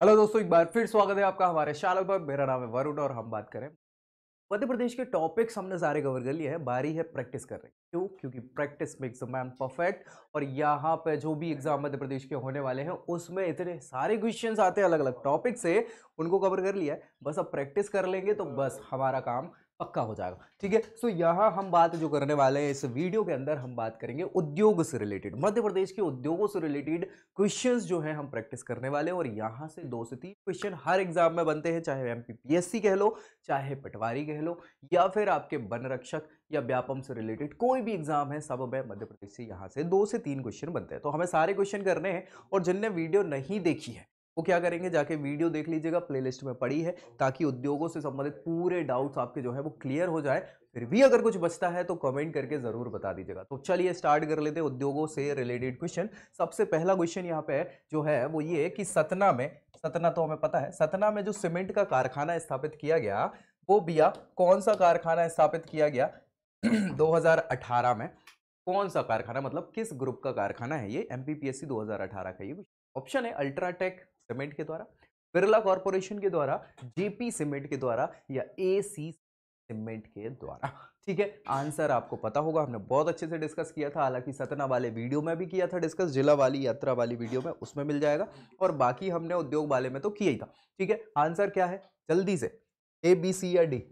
Hello दोस्तों, एक बार फिर स्वागत है आपका हमारे चैनल पर। मेरा नाम है वरुण और हम बात करें मध्य प्रदेश के टॉपिक्स हमने सारे कवर कर लिए हैं। बारी है प्रैक्टिस करने की। क्यों? क्योंकि practice makes a man perfect. और यहाँ पे जो भी एग्जाम मध्य प्रदेश के होने वाले हैं उसमें इतने सारे क्वेश्चंस आते हैं अलग अलग टॉपिक से, उनको कवर कर लिया है। बस अब प्रैक्टिस कर लेंगे तो बस हमारा काम पक्का हो जाएगा। ठीक है, सो यहाँ हम बात जो करने वाले हैं इस वीडियो के अंदर, हम बात करेंगे उद्योग से रिलेटेड, मध्य प्रदेश के उद्योगों से रिलेटेड क्वेश्चंस जो है हम प्रैक्टिस करने वाले हैं। और यहाँ से 2 से 3 क्वेश्चन हर एग्जाम में बनते हैं, चाहे एमपीपीएससी कह लो, चाहे पटवारी कह लो, या फिर आपके वन रक्षक या व्यापम से रिलेटेड कोई भी एग्जाम है, सब में मध्य प्रदेश से यहाँ से 2 से 3 क्वेश्चन बनते हैं। तो हमें सारे क्वेश्चन करने हैं। और जिनने वीडियो नहीं देखी है वो क्या करेंगे, जाके वीडियो देख लीजिएगा, प्लेलिस्ट में पड़ी है, ताकि उद्योगों से संबंधित पूरे डाउट्स आपके जो है वो क्लियर हो जाए। फिर भी अगर कुछ बचता है तो कमेंट करके जरूर बता दीजिएगा। तो चलिए स्टार्ट कर लेते हैं उद्योगों से रिलेटेड क्वेश्चन। सबसे पहला क्वेश्चन यहाँ पे जो है वो ये कि सतना में, सतना तो हमें पता है, सतना में जो सीमेंट का कारखाना स्थापित किया गया वो भैया कौन सा कारखाना स्थापित किया गया 2018 में? कौन सा कारखाना, मतलब किस ग्रुप का कारखाना है ये? एमपीपीएससी 2018 का ये ऑप्शन है। अल्ट्राटेक सीमेंट के द्वारा, बिरला कॉर्पोरेशन के द्वारा, जेपी सीमेंट के द्वारा, या एसी सीमेंट के द्वारा। ठीक है, आंसर आपको पता होगा, हमने बहुत अच्छे से डिस्कस किया था। हालांकि सतना वाले वीडियो में भी किया था डिस्कस, जिला वाली यात्रा वाली वीडियो में, उसमें मिल जाएगा। और बाकी हमने उद्योग वाले में तो किया ही था। ठीक है, आंसर क्या है जल्दी से, ए बी सी या डी?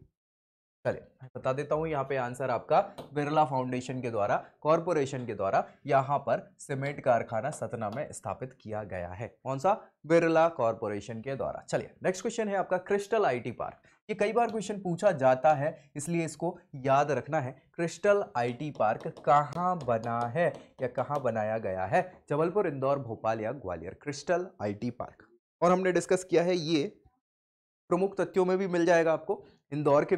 चलिए मैं बता देता हूं। यहाँ पे आंसर आपका बिरला फाउंडेशन के द्वारा, कॉरपोरेशन के द्वारा यहाँ पर सीमेंट कारखाना सतना में स्थापित किया गया है। कौन सा? बिरला कॉरपोरेशन के द्वारा। चलिए नेक्स्ट क्वेश्चन है आपका क्रिस्टल आईटी पार्क। ये कई बार क्वेश्चन पूछा जाता है, इसलिए इसको याद रखना है। क्रिस्टल आईटी पार्क कहाँ बना है या कहाँ बनाया गया है? जबलपुर, इंदौर, भोपाल या ग्वालियर? Crystal IT park. और हमने डिस्कस किया है, ये प्रमुख तथ्यों में भी मिल जाएगा आपको, इंदौर के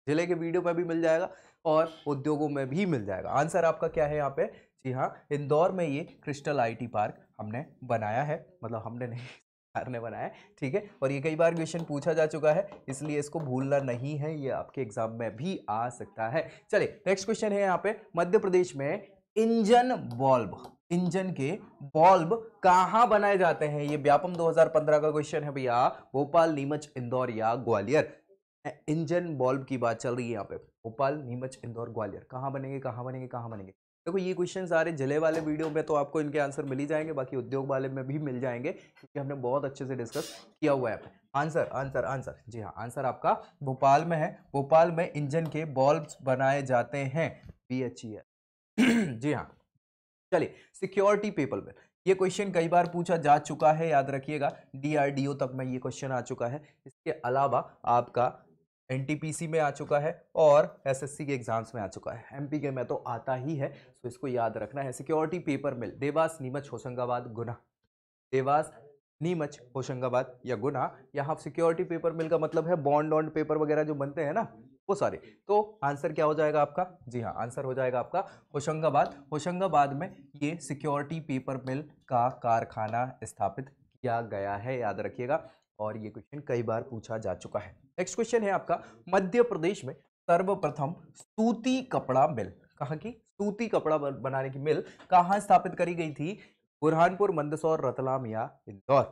जिले के वीडियो में भी मिल जाएगा, और उद्योगों में भी मिल जाएगा। आंसर आपका क्या है यहाँ पे? जी हाँ, इंदौर में ये क्रिस्टल आईटी पार्क हमने बनाया है, मतलब हमने नहीं, सरकार ने बनाया है। ठीक है, और ये कई बार क्वेश्चन पूछा जा चुका है, इसलिए इसको भूलना नहीं है, ये आपके एग्जाम में भी आ सकता है। चलिए नेक्स्ट क्वेश्चन है यहाँ पे, मध्य प्रदेश में इंजन बल्ब, इंजन के बल्ब कहां बनाए जाते हैं? ये व्यापम 2015 का क्वेश्चन है भैया। भोपाल, नीमच, इंदौर या ग्वालियर? इंजन बल्ब की बात चल रही है यहाँ पे। भोपाल, नीमच, इंदौर, ग्वालियर, कहां बनेंगे, कहां बनेंगे, कहां बनेंगे? देखो ये क्वेश्चन सारे जिले वाले वीडियो में तो आपको इनके आंसर मिल ही जाएंगे, बाकी उद्योग वाले में भी मिल जाएंगे, क्योंकि हमने बहुत अच्छे से डिस्कस किया हुआ है। आंसर आंसर आंसर, जी हाँ, आंसर आपका भोपाल में है। भोपाल में इंजन के बल्ब बनाए जाते हैं, BHEL। जी हाँ। चलिए सिक्योरिटी पेपर में ये क्वेश्चन कई बार पूछा जा चुका है, याद रखिएगा। डीआरडीओ तक में ये क्वेश्चन आ चुका है। इसके अलावा आपका एनटीपीसी में आ चुका है और एसएससी के एग्जाम्स में आ चुका है। एमपी के में तो आता ही है, तो इसको याद रखना है। सिक्योरिटी पेपर मिल, देवास, नीमच, होशंगाबाद, गुना। देवास, नीमच, होशंगाबाद या गुना। यहाँ सिक्योरिटी पेपर मिल का मतलब है बॉन्ड ऑन पेपर वगैरह जो बनते हैं ना, वो सारे। तो आंसर क्या हो जाएगा आपका? जी हाँ, आंसर हो जाएगा आपका होशंगाबाद। होशंगाबाद में ये सिक्योरिटी पेपर मिल का कारखाना स्थापित किया गया है, याद रखिएगा। और ये क्वेश्चन कई बार पूछा जा चुका है। नेक्स्ट क्वेश्चन है आपका, मध्य प्रदेश में सर्वप्रथम सूती कपड़ा मिल, कहाँ की सूती कपड़ा बनाने की मिल कहाँ स्थापित करी गई थी? बुरहानपुर, मंदसौर, रतलाम या इंदौर?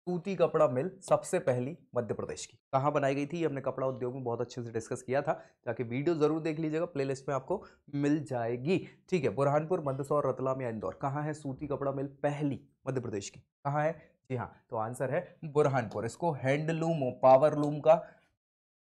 सूती कपड़ा मिल सबसे पहली मध्य प्रदेश की कहाँ बनाई गई थी? ये हमने कपड़ा उद्योग में बहुत अच्छे से डिस्कस किया था, जाके वीडियो जरूर देख लीजिएगा, प्लेलिस्ट में आपको मिल जाएगी। ठीक है, बुरहानपुर, मंदसौर, रतलाम या इंदौर, कहाँ है सूती कपड़ा मिल पहली मध्य प्रदेश की? कहाँ है? जी हाँ, तो आंसर है बुरहानपुर। इसको हैंडलूम, पावरलूम का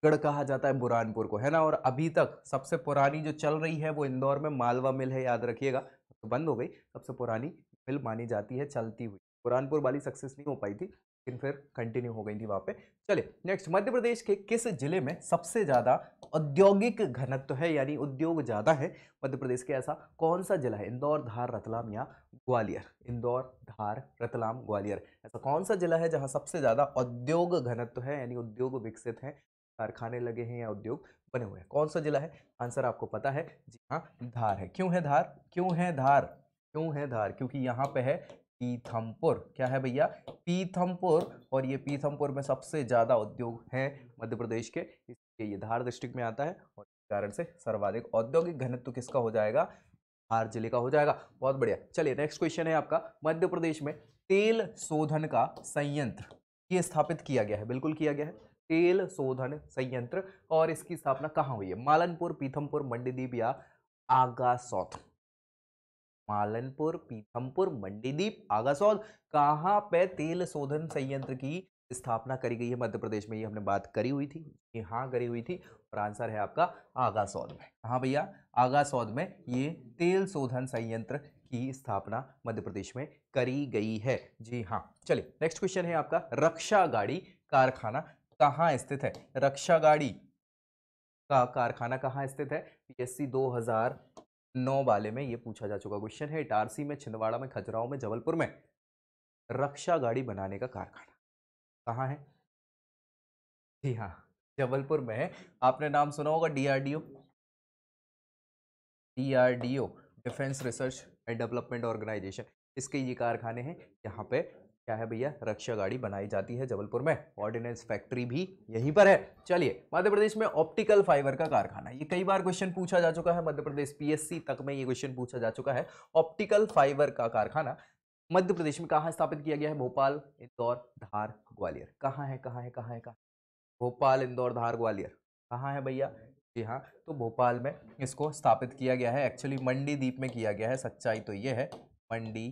गढ़ कहा जाता है बुरहानपुर को, है ना। और अभी तक सबसे पुरानी जो चल रही है वो इंदौर में मालवा मिल है, याद रखिएगा। तो बंद हो गई, सबसे पुरानी मिल मानी जाती है चलती हुई। बुरहानपुर वाली सक्सेस नहीं हो पाई थी, लेकिन फिर कंटिन्यू हो गई थी वहां पे। चलिए नेक्स्ट, मध्य प्रदेश के किस जिले में सबसे ज्यादा औद्योगिक घनत्व है, यानी उद्योग ज्यादा है मध्य प्रदेश के? ऐसा कौन सा जिला है? इंदौर, धार, रतलाम या ग्वालियर? इंदौर, धार, रतलाम, ग्वालियर, ऐसा कौन सा जिला है जहां सबसे ज्यादा औद्योग घनत्व है, यानी उद्योग विकसित है, कारखाने लगे हैं या उद्योग बने हुए हैं? कौन सा जिला है? आंसर आपको पता है, जी हाँ, धार है। क्यों है धार? क्यों है धार? क्यों है धार? क्योंकि यहाँ पे है पीथमपुर। क्या है भैया? पीथमपुर। और ये पीथमपुर में सबसे ज्यादा उद्योग हैं मध्य प्रदेश के, इसलिए ये धार डिस्ट्रिक्ट में आता है। और इस कारण से सर्वाधिक औद्योगिक घनत्व किसका हो जाएगा? धार जिले का हो जाएगा। बहुत बढ़िया। चलिए नेक्स्ट क्वेश्चन है आपका, मध्य प्रदेश में तेल शोधन का संयंत्र ये स्थापित किया गया है, बिल्कुल किया गया है, तेल शोधन संयंत्र। और इसकी स्थापना कहाँ हुई है? मालनपुर, पीथमपुर, मंडीदीप या आगासौत? मालनपुर, पीथमपुर, मंडीदीप, आगासौत, कहाँ पे तेल शोधन संयंत्र की स्थापना करी गई है मध्य प्रदेश में? ये हमने बात करी हुई थी, ये हाँ करी हुई थी, और आंसर है आपका आगासौत में। कहाँ भैया? आगासौत में ये तेल शोधन संयंत्र की स्थापना मध्य प्रदेश में करी गई है। जी हाँ। चलिए नेक्स्ट क्वेश्चन है आपका, रक्षा गाड़ी कारखाना कहाँ स्थित है? रक्षा गाड़ी का कारखाना कहाँ स्थित है? पीएससी 2009 वाले में ये पूछा जा चुका क्वेश्चन है। इटारसी में, छिंदवाड़ा में, खजुराहो में, जबलपुर में रक्षा गाड़ी बनाने का कारखाना कहाँ है? जी हाँ, जबलपुर में है। आपने नाम सुना होगा DRDO, DRDO defence research and development organisation, इसके ये कारखाने हैं। यहाँ पे क्या है भैया? रक्षा गाड़ी बनाई जाती है जबलपुर में। ऑर्डिनेंस फैक्ट्री भी यहीं पर है। चलिए, मध्य प्रदेश में ऑप्टिकल फाइबर का कारखाना, ये कई बार क्वेश्चन पूछा जा चुका है मध्य प्रदेश, पीएससी तक में ये क्वेश्चन पूछा जा चुका है। ऑप्टिकल फाइबर का कारखाना मध्य प्रदेश में कहाँ स्थापित किया गया है? भोपाल, इंदौर, धार, ग्वालियर। कहाँ है, कहाँ है, कहाँ है, कहाँ? भोपाल, इंदौर, धार, ग्वालियर, कहाँ है भैया? जी हाँ, तो भोपाल में इसको स्थापित किया गया है। एक्चुअली मंडीदीप में किया गया है, सच्चाई तो ये है, मंडी,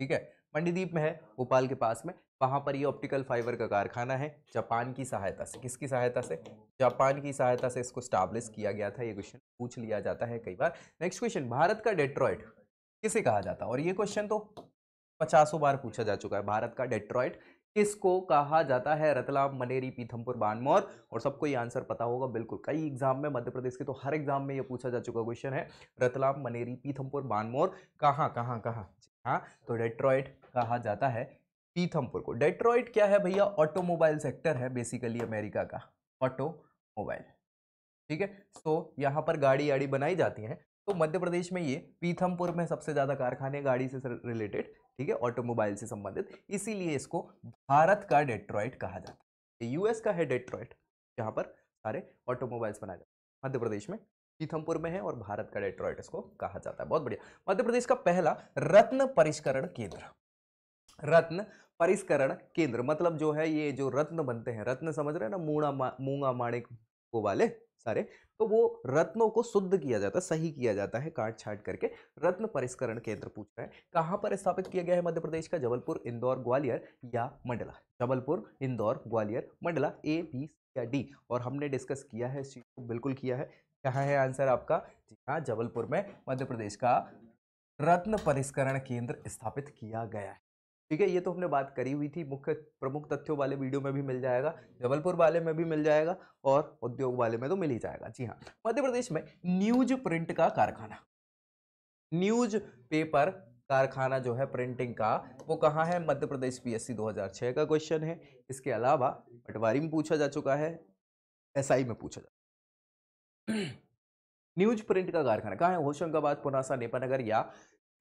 ठीक है, मंडीदीप में है, भोपाल के पास में। वहां पर ये ऑप्टिकल फाइबर का कारखाना है। जापान की सहायता से, किसकी सहायता से? जापान की सहायता से इसको स्टैब्लिश किया गया था। ये क्वेश्चन पूछ लिया जाता है कई बार। नेक्स्ट क्वेश्चन, भारत का डेट्रॉइट किसे कहा जाता है? और ये क्वेश्चन तो 50 बार पूछा जा चुका है। भारत का डेट्रॉइट किसको कहा जाता है? रतलाम, मनेरी, पीथमपुर, बानमौर। और सबको ये आंसर पता होगा बिल्कुल, कई एग्जाम में, मध्य प्रदेश के तो हर एग्जाम में ये पूछा जा चुका क्वेश्चन है। रतलाम, मनेरी, पीथमपुर, बानमौर, कहाँ कहाँ कहाँ? हाँ, तो डेट्रॉइट कहा जाता है पीथमपुर को। डेट्रॉइट क्या है भैया? ऑटोमोबाइल सेक्टर है बेसिकली अमेरिका का, ऑटोमोबाइल, ठीक है। तो यहाँ पर गाड़ी आड़ी बनाई जाती है। तो मध्य प्रदेश में ये पीथमपुर में सबसे ज्यादा कारखाने गाड़ी से रिलेटेड, ठीक है, ऑटोमोबाइल से संबंधित, इसीलिए इसको भारत का डेट्रॉइट कहा जाता है। यूएस का है डेट्रॉइट, जहाँ पर सारे ऑटोमोबाइल्स बनाए जाते हैं। मध्य प्रदेश में पीथमपुर में है, और भारत का डेट्रॉइट इसको कहा जाता है। बहुत बढ़िया। मध्य प्रदेश का पहला रत्न परिष्करण केंद्र, रत्न परिष्करण केंद्र मतलब जो है, ये जो रत्न बनते हैं, रत्न समझ रहे हैं ना, मूंगा माणिक वो वाले सारे, तो वो रत्नों को शुद्ध किया जाता है, सही किया जाता है काट छाट करके। रत्न परिष्करण केंद्र पूछ रहे हैं, कहां पर स्थापित किया गया है मध्य प्रदेश का? जबलपुर, इंदौर, ग्वालियर या मंडला? जबलपुर, इंदौर, ग्वालियर, मंडला, ए, बी या डी? और हमने डिस्कस किया है इस चीज को, बिल्कुल किया है। कहाँ है आंसर आपका? जी हाँ, जबलपुर में मध्य प्रदेश का रत्न परिष्करण केंद्र स्थापित किया गया है। ठीक है, ये तो हमने बात करी हुई थी, मुख्य प्रमुख तथ्यों वाले वीडियो में भी मिल जाएगा, जबलपुर वाले में भी मिल जाएगा, और उद्योग वाले में तो मिल ही जाएगा। जी हाँ, मध्य प्रदेश में न्यूज प्रिंट का कारखाना, न्यूज पेपर कारखाना जो है प्रिंटिंग का, वो कहाँ है? मध्य प्रदेश, पीएससी 2006 का क्वेश्चन है। इसके अलावा पटवारी में पूछा जा चुका है, एसआई में पूछा जा न्यूज प्रिंट का कारखाना कहाँ है? होशंगाबाद, पुनासा, नेपानगर या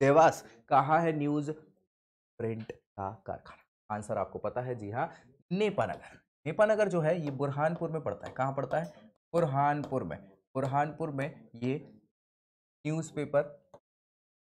देवास? कहाँ है न्यूज प्रिंट का कारखाना? आंसर आपको पता है, जी हाँ, नेपानगर। नेपानगर जो है ये बुरहानपुर में पड़ता है। कहाँ पड़ता है? बुरहानपुर में। बुरहानपुर में ये न्यूज़पेपर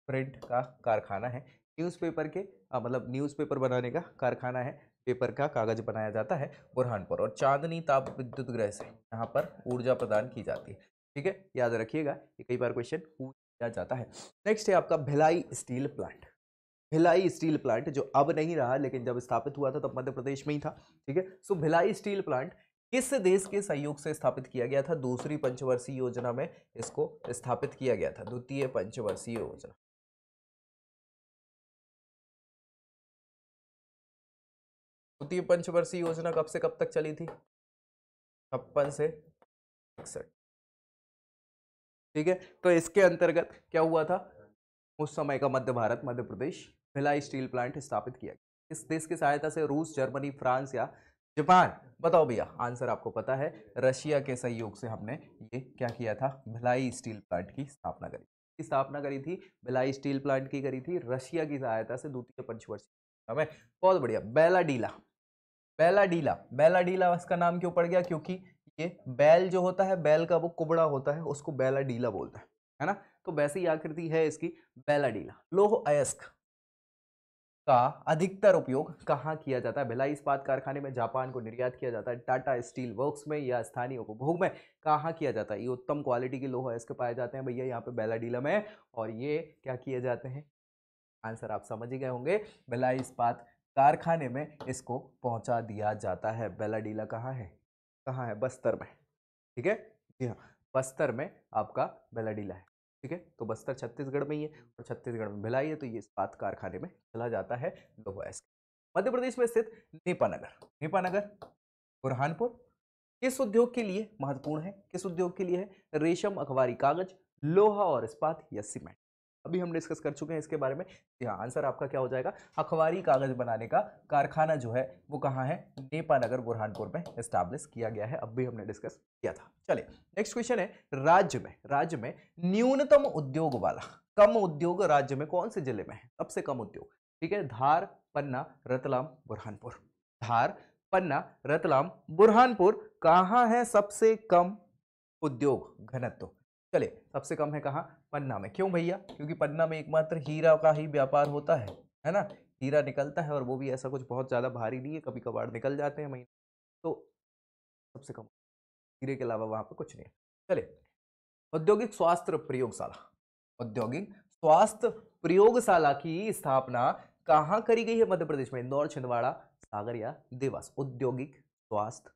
प्रिंट का कारखाना है। न्यूज़पेपर के मतलब न्यूज़पेपर बनाने का कारखाना है, पेपर का कागज बनाया जाता है बुरहानपुर। और चांदनी ताप विद्युत गृह से यहाँ पर ऊर्जा प्रदान की जाती है। ठीक है, याद रखिएगा, ये कई बार क्वेश्चन पूछा जाता है। नेक्स्ट है आपका Bhilai steel plant. Bhilai steel plant जो अब नहीं रहा, लेकिन जब स्थापित हुआ था तब मध्य प्रदेश में ही था। ठीक है, सो भिलाई स्टील प्लांट किस देश के सहयोग से स्थापित किया गया था? दूसरी पंचवर्षीय योजना में इसको स्थापित किया गया था, द्वितीय पंचवर्षीय योजना। द्वितीय पंचवर्षीय योजना कब से कब तक चली थी? 56 से 61। ठीक है, तो इसके अंतर्गत क्या हुआ था? उस समय का मध्य भारत, मध्य प्रदेश, भिलाई स्टील प्लांट स्थापित किया गया। इस देश की सहायता से रूस, जर्मनी, फ्रांस या जापान? बताओ भैया, आंसर आपको पता है, रशिया के सहयोग से हमने ये क्या किया था? भिलाई स्टील प्लांट की स्थापना करी। की स्थापना करी थी भिलाई स्टील प्लांट की, करी थी रशिया की सहायता से, द्वितीय पंचवर्षीय में। बहुत बढ़िया। बेलाडीला, बेलाडीला, बेलाडीला इसका नाम क्यों पड़ गया? क्योंकि ये बैल जो होता है, बैल का वो कुबड़ा होता है, उसको बेलाडीला बोलता है ना। तो वैसे ही आकृति है इसकी, बेलाडीला। लौह अयस्क का अधिकतर उपयोग कहाँ किया जाता है? भिलाई इस्पात कारखाने में, जापान को निर्यात किया जाता है, टाटा स्टील वर्क्स में, या स्थानीय उपभोग में कहाँ किया जाता है? ये उत्तम क्वालिटी के लोह अयस्क पाए जाते हैं भैया यहाँ पे बेलाडीला में, और ये क्या किए जाते हैं? आंसर आप समझ ही गए होंगे, भिलाई इस्पात कारखाने में इसको पहुंचा दिया जाता है। बेलाडीला कहाँ है? कहाँ है? बस्तर में, ठीक है जी हाँ, बस्तर में आपका बेलाडीला है, ठीक है। तो बस्तर छत्तीसगढ़ में ही है और छत्तीसगढ़ में भिलाई है, तो ये इस्पात कारखाने में चला जाता है लोह अयस्क। मध्य प्रदेश में स्थित नेपानगर, नेपानगर बुरहानपुर किस उद्योग के लिए महत्वपूर्ण है? किस उद्योग के लिए है? रेशम, अखबारी कागज, लोहा और इस्पात या सीमेंट? अभी हम डिस्कस कर चुके हैं इसके बारे में। जी हाँ, आंसर आपका क्या हो जाएगा? अखबारी कागज बनाने का कारखाना जो है वो कहाँ है? नेपानगर बुरहानपुर में एस्टैब्लिश किया गया है, अब भी हमने डिस्कस किया था। चलिए नेक्स्ट क्वेश्चन है, राज्य में न्यूनतम उद्योग वाला कम उद्योग राज्य में कौन से जिले में है? सबसे कम उद्योग, ठीक है, धार, पन्ना, रतलाम, बुरहानपुर। धार, पन्ना, रतलाम, बुरहानपुर कहाँ है सबसे कम उद्योग घनत्व? चलिए सबसे कम है कहाँ? पन्ना में। क्यों भैया? क्योंकि पन्ना में एकमात्र हीरा का ही व्यापार होता है ना, हीरा निकलता है, और वो भी ऐसा कुछ बहुत ज्यादा भारी नहीं है, कभी कभार निकल जाते हैं महीने, तो सबसे कम, हीरे के अलावा वहां पर कुछ नहीं है। चलिए औद्योगिक स्वास्थ्य प्रयोगशाला, औद्योगिक स्वास्थ्य प्रयोगशाला की स्थापना कहाँ करी गई है मध्य प्रदेश में? इंदौर, छिंदवाड़ा, सागर या देवास? औद्योगिक स्वास्थ्य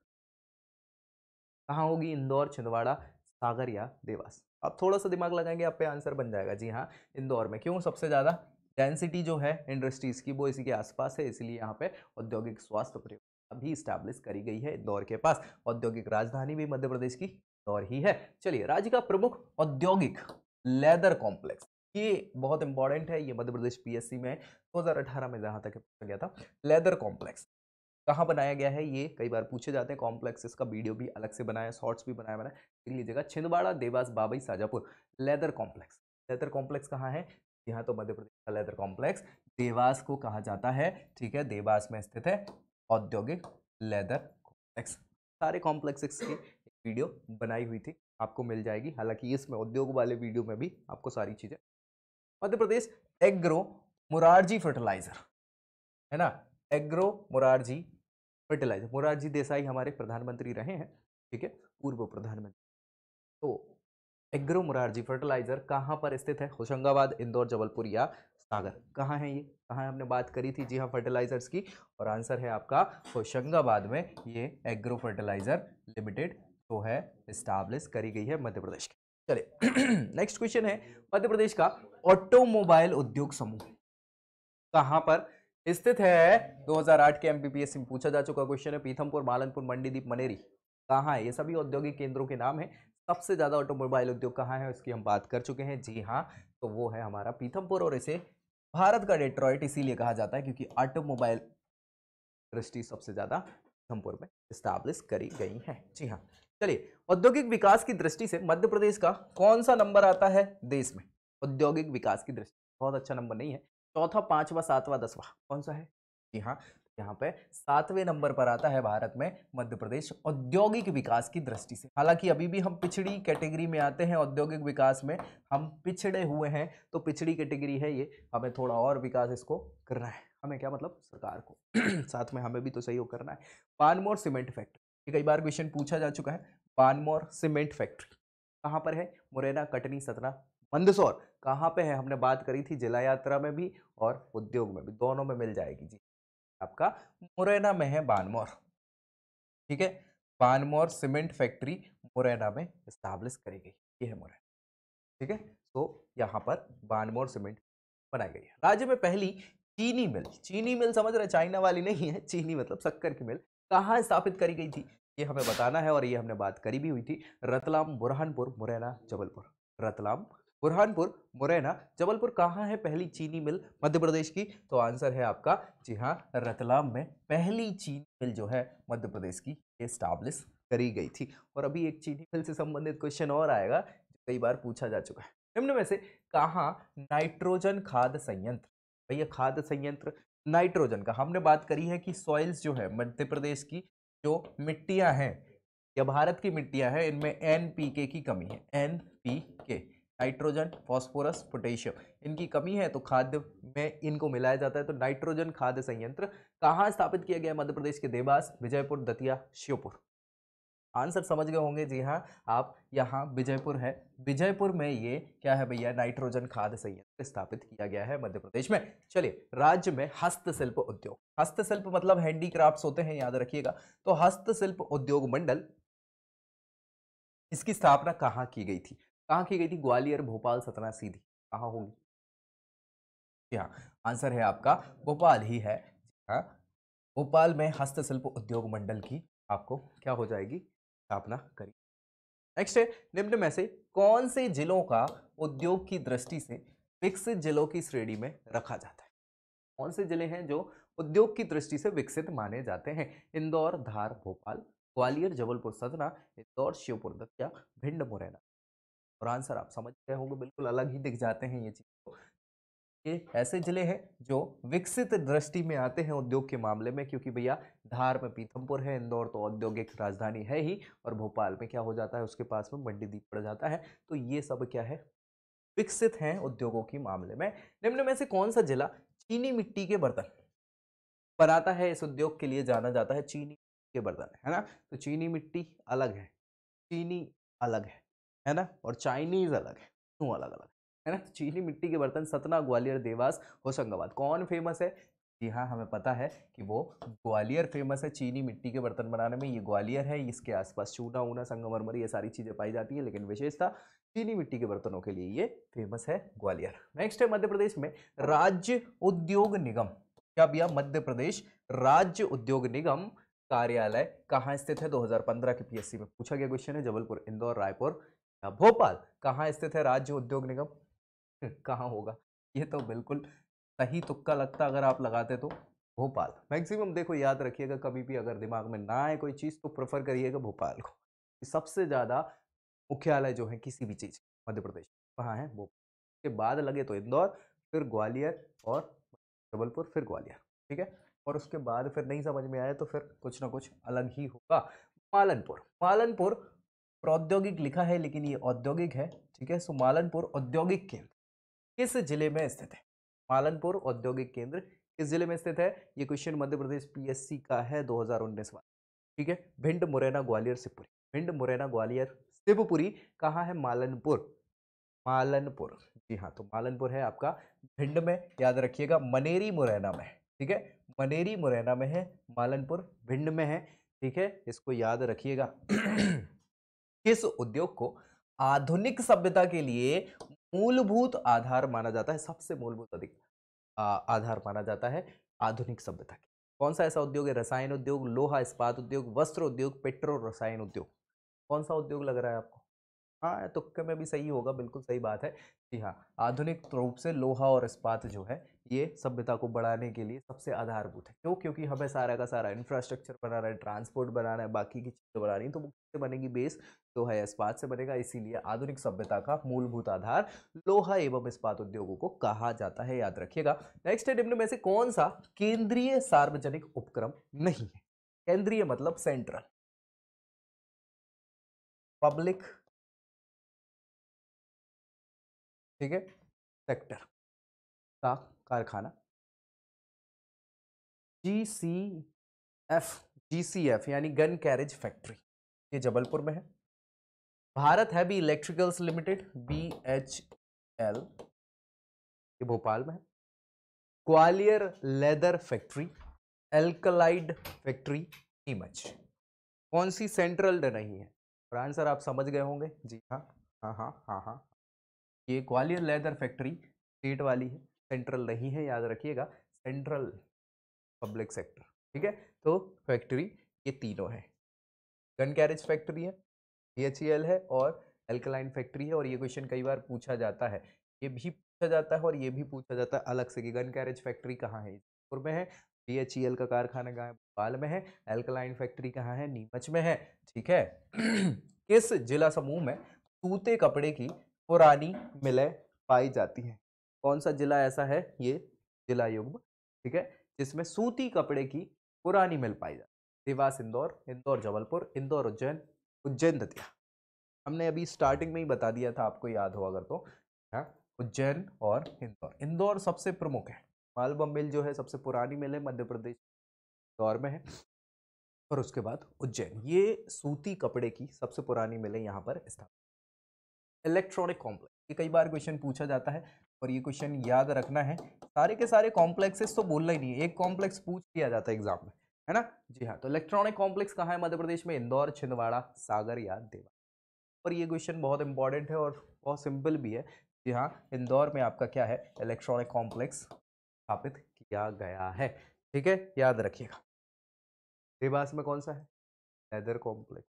कहाँ होगी? इंदौर, छिंदवाड़ा, सागर या देवास? आप थोड़ा सा दिमाग लगाएंगे आप पे आंसर बन जाएगा। जी हाँ, इंदौर में। क्यों? सबसे ज्यादा डेंसिटी जो है इंडस्ट्रीज की वो इसी के आसपास है, इसलिए यहाँ पे औद्योगिक स्वास्थ्य प्रयोगशाला भी स्टैब्लिश करी गई है इंदौर के पास। औद्योगिक राजधानी भी मध्य प्रदेश की इंदौर ही है। चलिए राज्य का प्रमुख औद्योगिक लेदर कॉम्प्लेक्स, ये बहुत इंपॉर्टेंट है, ये मध्य प्रदेश पीएससी में 2018 में जहां तक पूछा गया था। लेदर कॉम्प्लेक्स कहाँ बनाया गया है? ये कई बार पूछे जाते हैं कॉम्प्लेक्स, इसका वीडियो भी अलग से बनाया, शॉर्ट्स भी बनाया देख लीजिएगा। Chhindwara, Dewas, Babai, Shajapur. Leather complex, leather complex कहाँ है? यहाँ तो मध्य प्रदेश का लेदर कॉम्प्लेक्स देवास को कहा जाता है, ठीक है, देवास में स्थित है औद्योगिक लेदर कॉम्प्लेक्स। सारे कॉम्प्लेक्सेस की वीडियो बनाई हुई थी, आपको मिल जाएगी, हालांकि इसमें उद्योग वाले वीडियो में भी आपको सारी चीजें। मध्य प्रदेश एग्रो मुरारजी फर्टिलाइजर, है ना, एग्रो मुरारजी फर्टिलाइजर। मुरारजी देसाई हमारे प्रधानमंत्री रहे हैं, ठीक है, पूर्व प्रधानमंत्री। तो एग्रो मुरारजी फर्टिलाइजर कहाँ पर स्थित है? होशंगाबाद, इंदौर, जबलपुर या सागर? कहाँ है ये? कहाँ हमने बात करी थी? जी हाँ, फर्टिलाइजर्स की, और आंसर है आपका होशंगाबाद में ये एग्रो फर्टिलाइजर लिमिटेड जो है स्टैब्लिश करी गई है मध्य प्रदेश की। चलिए नेक्स्ट क्वेश्चन है, मध्य प्रदेश का ऑटोमोबाइल उद्योग समूह कहाँ पर स्थित है? 2008 के एमपीपीएससी में पूछा जा चुका क्वेश्चन है। पीथमपुर, मालनपुर, मंडीदीप, मनेरी कहाँ है? ये सभी औद्योगिक केंद्रों के नाम है। सबसे ज्यादा ऑटोमोबाइल उद्योग कहाँ है इसकी हम बात कर चुके हैं। जी हाँ, तो वो है हमारा पीथमपुर, और इसे भारत का डेट्रॉइट इसीलिए कहा जाता है क्योंकि ऑटोमोबाइल इंडस्ट्री सबसे ज्यादा पीथमपुर में स्टैब्लिश करी गई है। जी हाँ, चलिए औद्योगिक विकास की दृष्टि से मध्य प्रदेश का कौन सा नंबर आता है देश में? औद्योगिक विकास की दृष्टि बहुत अच्छा नंबर नहीं है, चौथा, पांचवा, सातवां, दसवां, कौन सा है? जी हाँ, यहाँ पे 7वें नंबर पर आता है भारत में मध्य प्रदेश औद्योगिक विकास की दृष्टि से। हालांकि अभी भी हम पिछड़ी कैटेगरी में आते हैं, औद्योगिक विकास में हम पिछड़े हुए हैं, तो पिछड़ी कैटेगरी है ये, हमें थोड़ा और विकास इसको करना है। हमें क्या मतलब? सरकार को साथ में हमें भी तो सहयोग करना है। पानमोर सीमेंट फैक्ट्री, कई बार क्वेश्चन पूछा जा चुका है। पानमोर सीमेंट फैक्ट्री कहाँ पर है? मुरैना, कटनी, सतना, मंदसौर कहाँ पे है? हमने बात करी थी जिला यात्रा में भी और उद्योग में भी, दोनों में मिल जाएगी। जी आपका मुरैना में है बानमोर, ठीक है, बानमोर सीमेंट फैक्ट्री मुरैना में स्टैब्लिश करी गई, ये है मुरैना, ठीक है। तो यहाँ पर बानमोर सीमेंट बनाई गई है। राज्य में पहली चीनी मिल, चीनी मिल समझ रहे, चाइना वाली नहीं है, चीनी मतलब शक्कर की मिल, कहाँ स्थापित करी गई थी ये हमें बताना है, और ये हमने बात करी भी हुई थी। रतलाम, बुरहानपुर, मुरैना, जबलपुर। रतलाम, बुरहानपुर, मुरैना, जबलपुर कहाँ है पहली चीनी मिल मध्य प्रदेश की? तो आंसर है आपका जी हाँ, रतलाम में पहली चीनी मिल जो है मध्य प्रदेश की स्टैब्लिश करी गई थी। और अभी एक चीनी मिल से संबंधित क्वेश्चन और आएगा जो कई बार पूछा जा चुका है। निम्न में से कहाँ नाइट्रोजन खाद संयंत्र, भैया खाद संयंत्र नाइट्रोजन का, हमने बात करी है कि सॉइल्स जो है मध्य प्रदेश की जो मिट्टियां हैं या भारत की मिट्टियां हैं इनमें एनपीके की कमी है, एनपीके नाइट्रोजन, फास्फोरस, पोटेशियम, इनकी कमी है तो खाद्य में इनको मिलाया जाता है। तो नाइट्रोजन खाद्य संयंत्र कहाँ स्थापित किया गया? मध्य प्रदेश के देवास, विजयपुर, दतिया, श्योपुर। आंसर समझ गए होंगे, जी हाँ, आप यहाँ विजयपुर है, विजयपुर में ये क्या है भैया, नाइट्रोजन खाद्य संयंत्र स्थापित किया गया है मध्य प्रदेश में। चलिए, राज्य में हस्तशिल्प उद्योग, हस्तशिल्प मतलब हैंडीक्राफ्ट्स होते हैं, याद रखिएगा। तो हस्तशिल्प उद्योग मंडल, इसकी स्थापना कहाँ की गई थी? कहाँ की गई थी? ग्वालियर, भोपाल, सतना, सीधी, कहाँ होगी? जी हाँ, आंसर है आपका भोपाल ही है। हाँ, भोपाल में हस्तशिल्प उद्योग मंडल की आपको क्या हो जाएगी, स्थापना करी। नेक्स्ट है, निम्न में से कौन से जिलों का उद्योग की दृष्टि से विकसित जिलों की श्रेणी में रखा जाता है? कौन से जिले हैं जो उद्योग की दृष्टि से विकसित माने जाते हैं? इंदौर, धार, भोपाल, ग्वालियर, जबलपुर, सतना, इंदौर, श्योपुर, दतिया, भिंड, मुरैना। और आंसर आप समझ गए होंगे, बिल्कुल अलग ही दिख जाते हैं ये चीज। ये ऐसे जिले हैं जो विकसित दृष्टि में आते हैं उद्योग के मामले में, क्योंकि भैया धार में पीथमपुर है, इंदौर तो औद्योगिक राजधानी है ही, और भोपाल में क्या हो जाता है, उसके पास में मंडीदीप पड़ जाता है। तो ये सब क्या है, विकसित हैं उद्योगों के मामले में। निम्न में से कौन सा जिला चीनी मिट्टी के बर्तन बनाता है? इस उद्योग के लिए जाना जाता है, चीनी के बर्तन, है ना। तो चीनी मिट्टी अलग है, चीनी अलग है ना, और चाइनीज अलग है, क्यों अलग अलग है ना। तो चीनी मिट्टी के बर्तन सतना, ग्वालियर, देवास, होशंगाबाद, कौन फेमस है? जी हाँ, हमें पता है कि वो ग्वालियर फेमस है चीनी मिट्टी के बर्तन बनाने में। ये ग्वालियर है, इसके आसपास चूना ऊना, संगमरमर, ये सारी चीजें पाई जाती है, लेकिन विशेषता चीनी मिट्टी के बर्तनों के लिए ये फेमस है ग्वालियर। नेक्स्ट है, मध्य प्रदेश में राज्य उद्योग निगम, क्या भैया, मध्य प्रदेश राज्य उद्योग निगम कार्यालय कहाँ स्थित है? 2015 के पीएससी में पूछा गया क्वेश्चन है। जबलपुर, इंदौर, रायपुर या भोपाल, कहाँ स्थित है राज्य उद्योग निगम? कहाँ होगा? ये तो बिल्कुल सही तुक्का लगता अगर आप लगाते तो भोपाल। मैक्सिमम देखो, याद रखिएगा, कभी भी अगर दिमाग में ना आए कोई चीज तो प्रेफर करिएगा भोपाल को। सबसे ज्यादा मुख्यालय जो है किसी भी चीज मध्य प्रदेश वहाँ है भोपाल, के बाद लगे तो इंदौर, फिर ग्वालियर और जबलपुर, फिर ग्वालियर, ठीक है। और उसके बाद फिर नहीं समझ में आया तो फिर कुछ ना कुछ अलग ही होगा। मालनपुर, मालनपुर प्रौद्योगिक लिखा है लेकिन ये औद्योगिक है, ठीक है। सो मालनपुर औद्योगिक केंद्र किस जिले में स्थित है? मालनपुर औद्योगिक केंद्र किस जिले में स्थित है? ये क्वेश्चन मध्य प्रदेश पीएससी का है 2019 वाला, ठीक है। भिंड, मुरैना, ग्वालियर, शिवपुरी, भिंड, मुरैना, ग्वालियर, शिवपुरी, कहाँ है? मालनपुर, मालनपुर, जी हाँ, तो मालनपुर है आपका भिंड में, याद रखिएगा, मनेरी मुरैना में, ठीक है। मनेरी मुरैना में है, मालनपुर भिंड में है, ठीक है, इसको याद रखिएगा। किस उद्योग को आधुनिक सभ्यता के लिए मूलभूत आधार माना जाता है? सबसे मूलभूत अधिक आधार माना जाता है आधुनिक सभ्यता के। कौन सा ऐसा उद्योग है? रसायन उद्योग, लोहा इस्पात उद्योग, वस्त्र उद्योग, पेट्रो रसायन उद्योग, कौन सा उद्योग लग रहा है आपको? हाँ, तुक्के में भी सही होगा, बिल्कुल सही बात है। जी हाँ, आधुनिक रूप से लोहा और इस्पात जो है ये सभ्यता को बढ़ाने के लिए सबसे आधारभूत है। क्यों? क्योंकि हमें सारा का सारा इंफ्रास्ट्रक्चर बनाना है, ट्रांसपोर्ट बनाना है, बाकी की चीज़ें बनानी है, तो वो किससे बनेगी? बेस लोहा या इस्पात से बनेगा। इसीलिए आधुनिक सभ्यता का मूलभूत आधार लोहा एवं इस्पात उद्योगों को कहा जाता है, याद रखिएगा। नेक्स्ट है, निम्न में से कौन सा केंद्रीय सार्वजनिक उपक्रम नहीं है? केंद्रीय मतलब सेंट्रल, पब्लिक, ठीक है, सेक्टर का कारखाना, जीसीएफ, जीसीएफ यानी गन कैरेज फैक्ट्री, ये जबलपुर में है। Bharat heavy electricals limited, BHL, ये भोपाल में है। Gwalior leather factory, alkaloid factory, Neemuch, कौन सी सेंट्रल नहीं है? और आंसर आप समझ गए होंगे, जी हाँ, हाँ हाँ हाँ हाँ, ये ग्वालियर लेदर फैक्ट्री स्टेट वाली है, सेंट्रल नहीं है, याद रखिएगा, सेंट्रल पब्लिक सेक्टर, ठीक है। तो फैक्ट्री ये तीनों है, गन कैरेज फैक्ट्री है, बीएचईएल है, और एल्कलाइन फैक्ट्री है। और ये क्वेश्चन कई बार पूछा जाता है, ये भी पूछा जाता है और ये भी पूछा जाता है अलग से कि गन कैरेज फैक्ट्री कहाँ है? जयपुर में है। बीएचईएल का कारखाना कहाँ है? भोपाल में है। एल्कलाइन फैक्ट्री कहाँ है? नीमच में है, ठीक है। किस जिला समूह में सूते कपड़े की पुरानी मिलें पाई जाती हैं? कौन सा जिला ऐसा है? ये जिला युग्म, ठीक है, जिसमें सूती कपड़े की पुरानी मिल पाई जाती है। देवास, इंदौर, इंदौर जबलपुर, इंदौर उज्जैन, उज्जैन दतिया। हमने अभी स्टार्टिंग में ही बता दिया था, आपको याद हो अगर तो। हाँ, उज्जैन और इंदौर। इंदौर सबसे प्रमुख है। मालवा मिल जो है सबसे पुरानी मिल है, मध्य प्रदेश इंदौर में है। और उसके बाद उज्जैन, ये सूती कपड़े की सबसे पुरानी मिल है यहाँ पर स्थापित। इलेक्ट्रॉनिक कॉम्प्लेक्स, ये कई बार क्वेश्चन पूछा जाता है और ये क्वेश्चन याद रखना है। सारे के सारे कॉम्प्लेक्सेस तो बोलना ही नहीं है, एक कॉम्प्लेक्स पूछ लिया जाता है एग्जाम में, है ना। जी हाँ, तो इलेक्ट्रॉनिक कॉम्प्लेक्स कहाँ है मध्य प्रदेश में? इंदौर, छिंदवाड़ा, सागर या देवा। और ये क्वेश्चन बहुत इंपॉर्टेंट है और बहुत सिंपल भी है। जी हाँ, इंदौर में आपका क्या है? इलेक्ट्रॉनिक कॉम्प्लेक्स स्थापित किया गया है। ठीक है, याद रखिएगा। देवास में कौन सा है? Leather complex.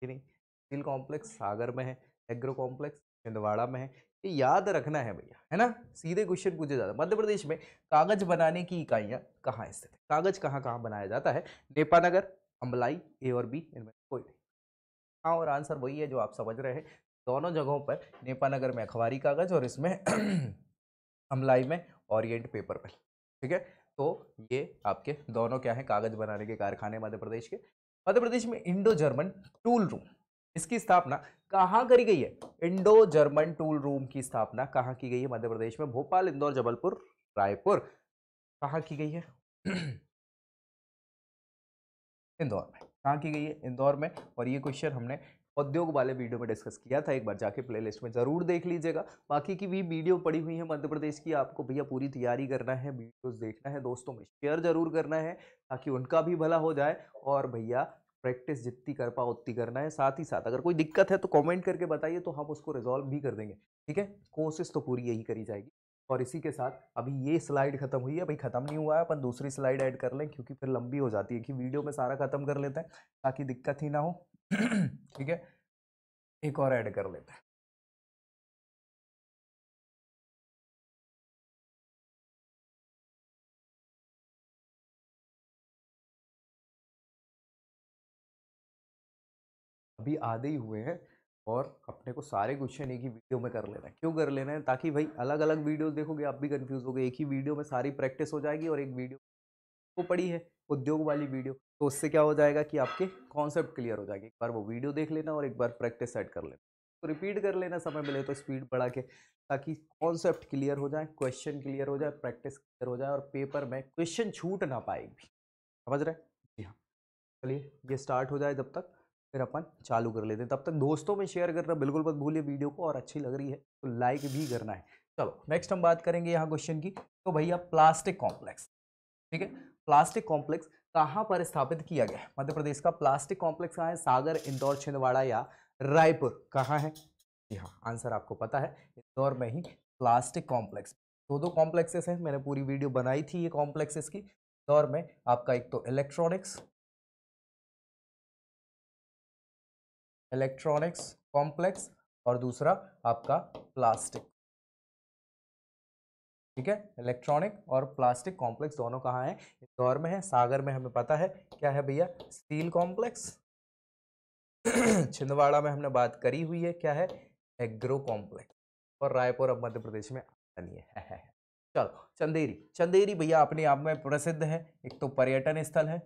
नहीं, स्टील कॉम्प्लेक्स सागर में है। एग्रो कॉम्प्लेक्स छिंदवाड़ा में है। ये याद रखना है भैया, है ना। सीधे क्वेश्चन पूछे जाता है। मध्य प्रदेश में कागज बनाने की इकाइयां कहाँ स्थित है? कागज कहाँ कहाँ बनाया जाता है? नेपानगर, अम्बलाई, ए और बी, इनमें कोई नहीं। हाँ, और आंसर वही है जो आप समझ रहे हैं। दोनों जगहों पर, नेपानगर में अखबारी कागज और इसमें अम्बलाई में ओरिएंट पेपर मिल। ठीक है, तो ये आपके दोनों क्या है? कागज बनाने के कारखाने मध्य प्रदेश के। मध्य प्रदेश में इंडो जर्मन टूल रूम, इसकी स्थापना कहाँ करी गई है? इंडो जर्मन टूल रूम की स्थापना कहाँ की गई है मध्य प्रदेश में? भोपाल, इंदौर, जबलपुर, रायपुर। कहाँ की गई है? इंदौर में। कहाँ की गई है? इंदौर में। और ये क्वेश्चन हमने उद्योग वाले वीडियो में डिस्कस किया था, एक बार जाके प्लेलिस्ट में जरूर देख लीजिएगा। बाकी की भी वीडियो पड़ी हुई है मध्य प्रदेश की, आपको भैया पूरी तैयारी करना है, वीडियोस देखना है, दोस्तों में शेयर जरूर करना है ताकि उनका भी भला हो जाए। और भैया प्रैक्टिस जितनी कर पाओ उतनी करना है। साथ ही साथ अगर कोई दिक्कत है तो कमेंट करके बताइए, तो हम उसको रिजॉल्व भी कर देंगे। ठीक है, कोशिश तो पूरी यही करी जाएगी। और इसी के साथ अभी ये स्लाइड खत्म हुई है, भाई खत्म नहीं हुआ है, अपन दूसरी स्लाइड ऐड कर लें क्योंकि फिर लंबी हो जाती है कि वीडियो में सारा खत्म कर लेते हैं ताकि दिक्कत ही ना हो। ठीक है, एक और ऐड कर लेते हैं। अभी आधे ही हुए हैं और अपने को सारे क्वेश्चन एक ही वीडियो में कर लेना है। क्यों कर लेना है? ताकि भाई अलग अलग वीडियोस देखोगे आप भी कंफ्यूज होगे। एक ही वीडियो में सारी प्रैक्टिस हो जाएगी और एक वीडियो वो पड़ी है उद्योग वाली वीडियो, तो उससे क्या हो जाएगा कि आपके कॉन्सेप्ट क्लियर हो जाएंगे। एक बार वो वीडियो देख लेना और एक बार प्रैक्टिस सेट कर लेना, तो रिपीट कर लेना समय मिले तो स्पीड बढ़ा के, ताकि कॉन्सेप्ट क्लियर हो जाए, क्वेश्चन क्लियर हो जाए, प्रैक्टिस क्लियर हो जाए और पेपर में क्वेश्चन छूट ना पाए भी। समझ रहे हैं? जी हाँ, चलिए ये स्टार्ट हो जाए जब तक, फिर अपन चालू कर लेते हैं। तब तक दोस्तों में शेयर करना बिल्कुल मत भूलिए वीडियो को, और अच्छी लग रही है तो लाइक भी करना है। चलो नेक्स्ट हम बात करेंगे यहाँ क्वेश्चन की। तो भैया प्लास्टिक कॉम्प्लेक्स, ठीक है, प्लास्टिक कॉम्प्लेक्स कहाँ पर स्थापित किया गया है? मध्य प्रदेश का प्लास्टिक कॉम्प्लेक्स कहाँ है? सागर, इंदौर, छिंदवाड़ा या रायपुर, कहाँ है? जी हाँ, आंसर आपको पता है, इंदौर में ही प्लास्टिक कॉम्प्लेक्स। दो दो कॉम्प्लेक्सेस हैं, मैंने पूरी वीडियो बनाई थी ये कॉम्प्लेक्सेस की। इंदौर में आपका एक तो इलेक्ट्रॉनिक्स कॉम्प्लेक्स और दूसरा आपका प्लास्टिक। ठीक है, इलेक्ट्रॉनिक और प्लास्टिक कॉम्प्लेक्स दोनों कहाँ है? इंदौर में है। सागर में हमें पता है क्या है भैया? Steel complex. छिंदवाड़ा में हमने बात करी हुई है, क्या है? Agro complex. और रायपुर अब मध्य प्रदेश में आता नहीं है। चलो चंदेरी, चंदेरी भैया अपने आप में प्रसिद्ध है, एक तो पर्यटन स्थल है।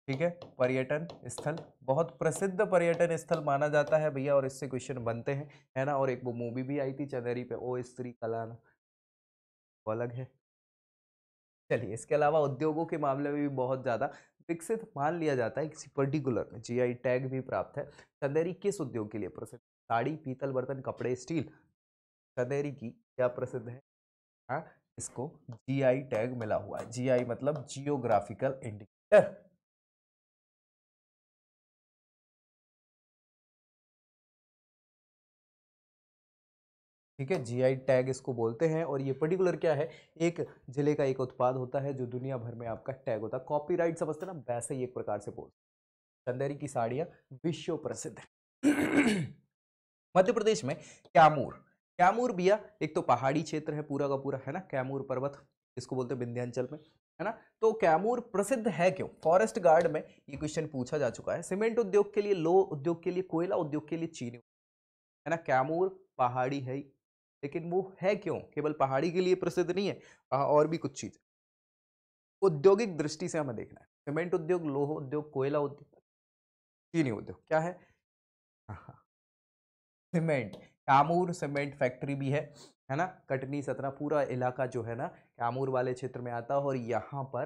ठीक है, पर्यटन स्थल, बहुत प्रसिद्ध पर्यटन स्थल माना जाता है भैया, और इससे क्वेश्चन बनते हैं, है ना। और एक वो मूवी भी आई थी चंदेरी पे, ओ स्त्री कलाना, वो अलग है। चलिए, इसके अलावा उद्योगों के मामले में भी बहुत ज्यादा विकसित मान लिया जाता है, किसी पर्टिकुलर में जीआई टैग भी प्राप्त है। चंदेरी किस उद्योग के लिए प्रसिद्ध? साड़ी, पीतल बर्तन, कपड़े, स्टील। चंदेरी की क्या प्रसिद्ध है? हाँ, इसको जीआई टैग मिला हुआ है। जीआई मतलब जियोग्राफिकल इंडिकेटर। ठीक है, जीआई टैग इसको बोलते हैं। और ये पर्टिकुलर क्या है? एक जिले का एक उत्पाद होता है जो दुनिया भर में आपका टैग होता है। कॉपीराइट समझते हैं ना, वैसे ही एक प्रकार से बोल। चंदेरी की साड़ियां विश्व प्रसिद्ध है। मध्य प्रदेश में कैमूर, कैमूर भैया एक तो पहाड़ी क्षेत्र है पूरा का पूरा, है ना। कैमूर पर्वत इसको बोलते हैं विंध्याचल में, है ना। तो कैमूर प्रसिद्ध है क्यों? फॉरेस्ट गार्ड में ये क्वेश्चन पूछा जा चुका है। सीमेंट उद्योग के लिए, लो उद्योग के लिए, कोयला उद्योग के लिए, चीनी, है ना। कैमूर पहाड़ी है ही, लेकिन वो है क्यों? केवल पहाड़ी के लिए प्रसिद्ध नहीं है, और भी कुछ चीज औद्योगिक दृष्टि से हमें देखना है। सीमेंट उद्योग, लोह उद्योग, कोयला उद्योग, चीनी उद्योग क्या है? हाँ हाँ, सीमेंट, कैमूर सीमेंट फैक्ट्री भी है ना। कटनी सतना पूरा इलाका जो है ना कैमूर वाले क्षेत्र में आता है और यहाँ पर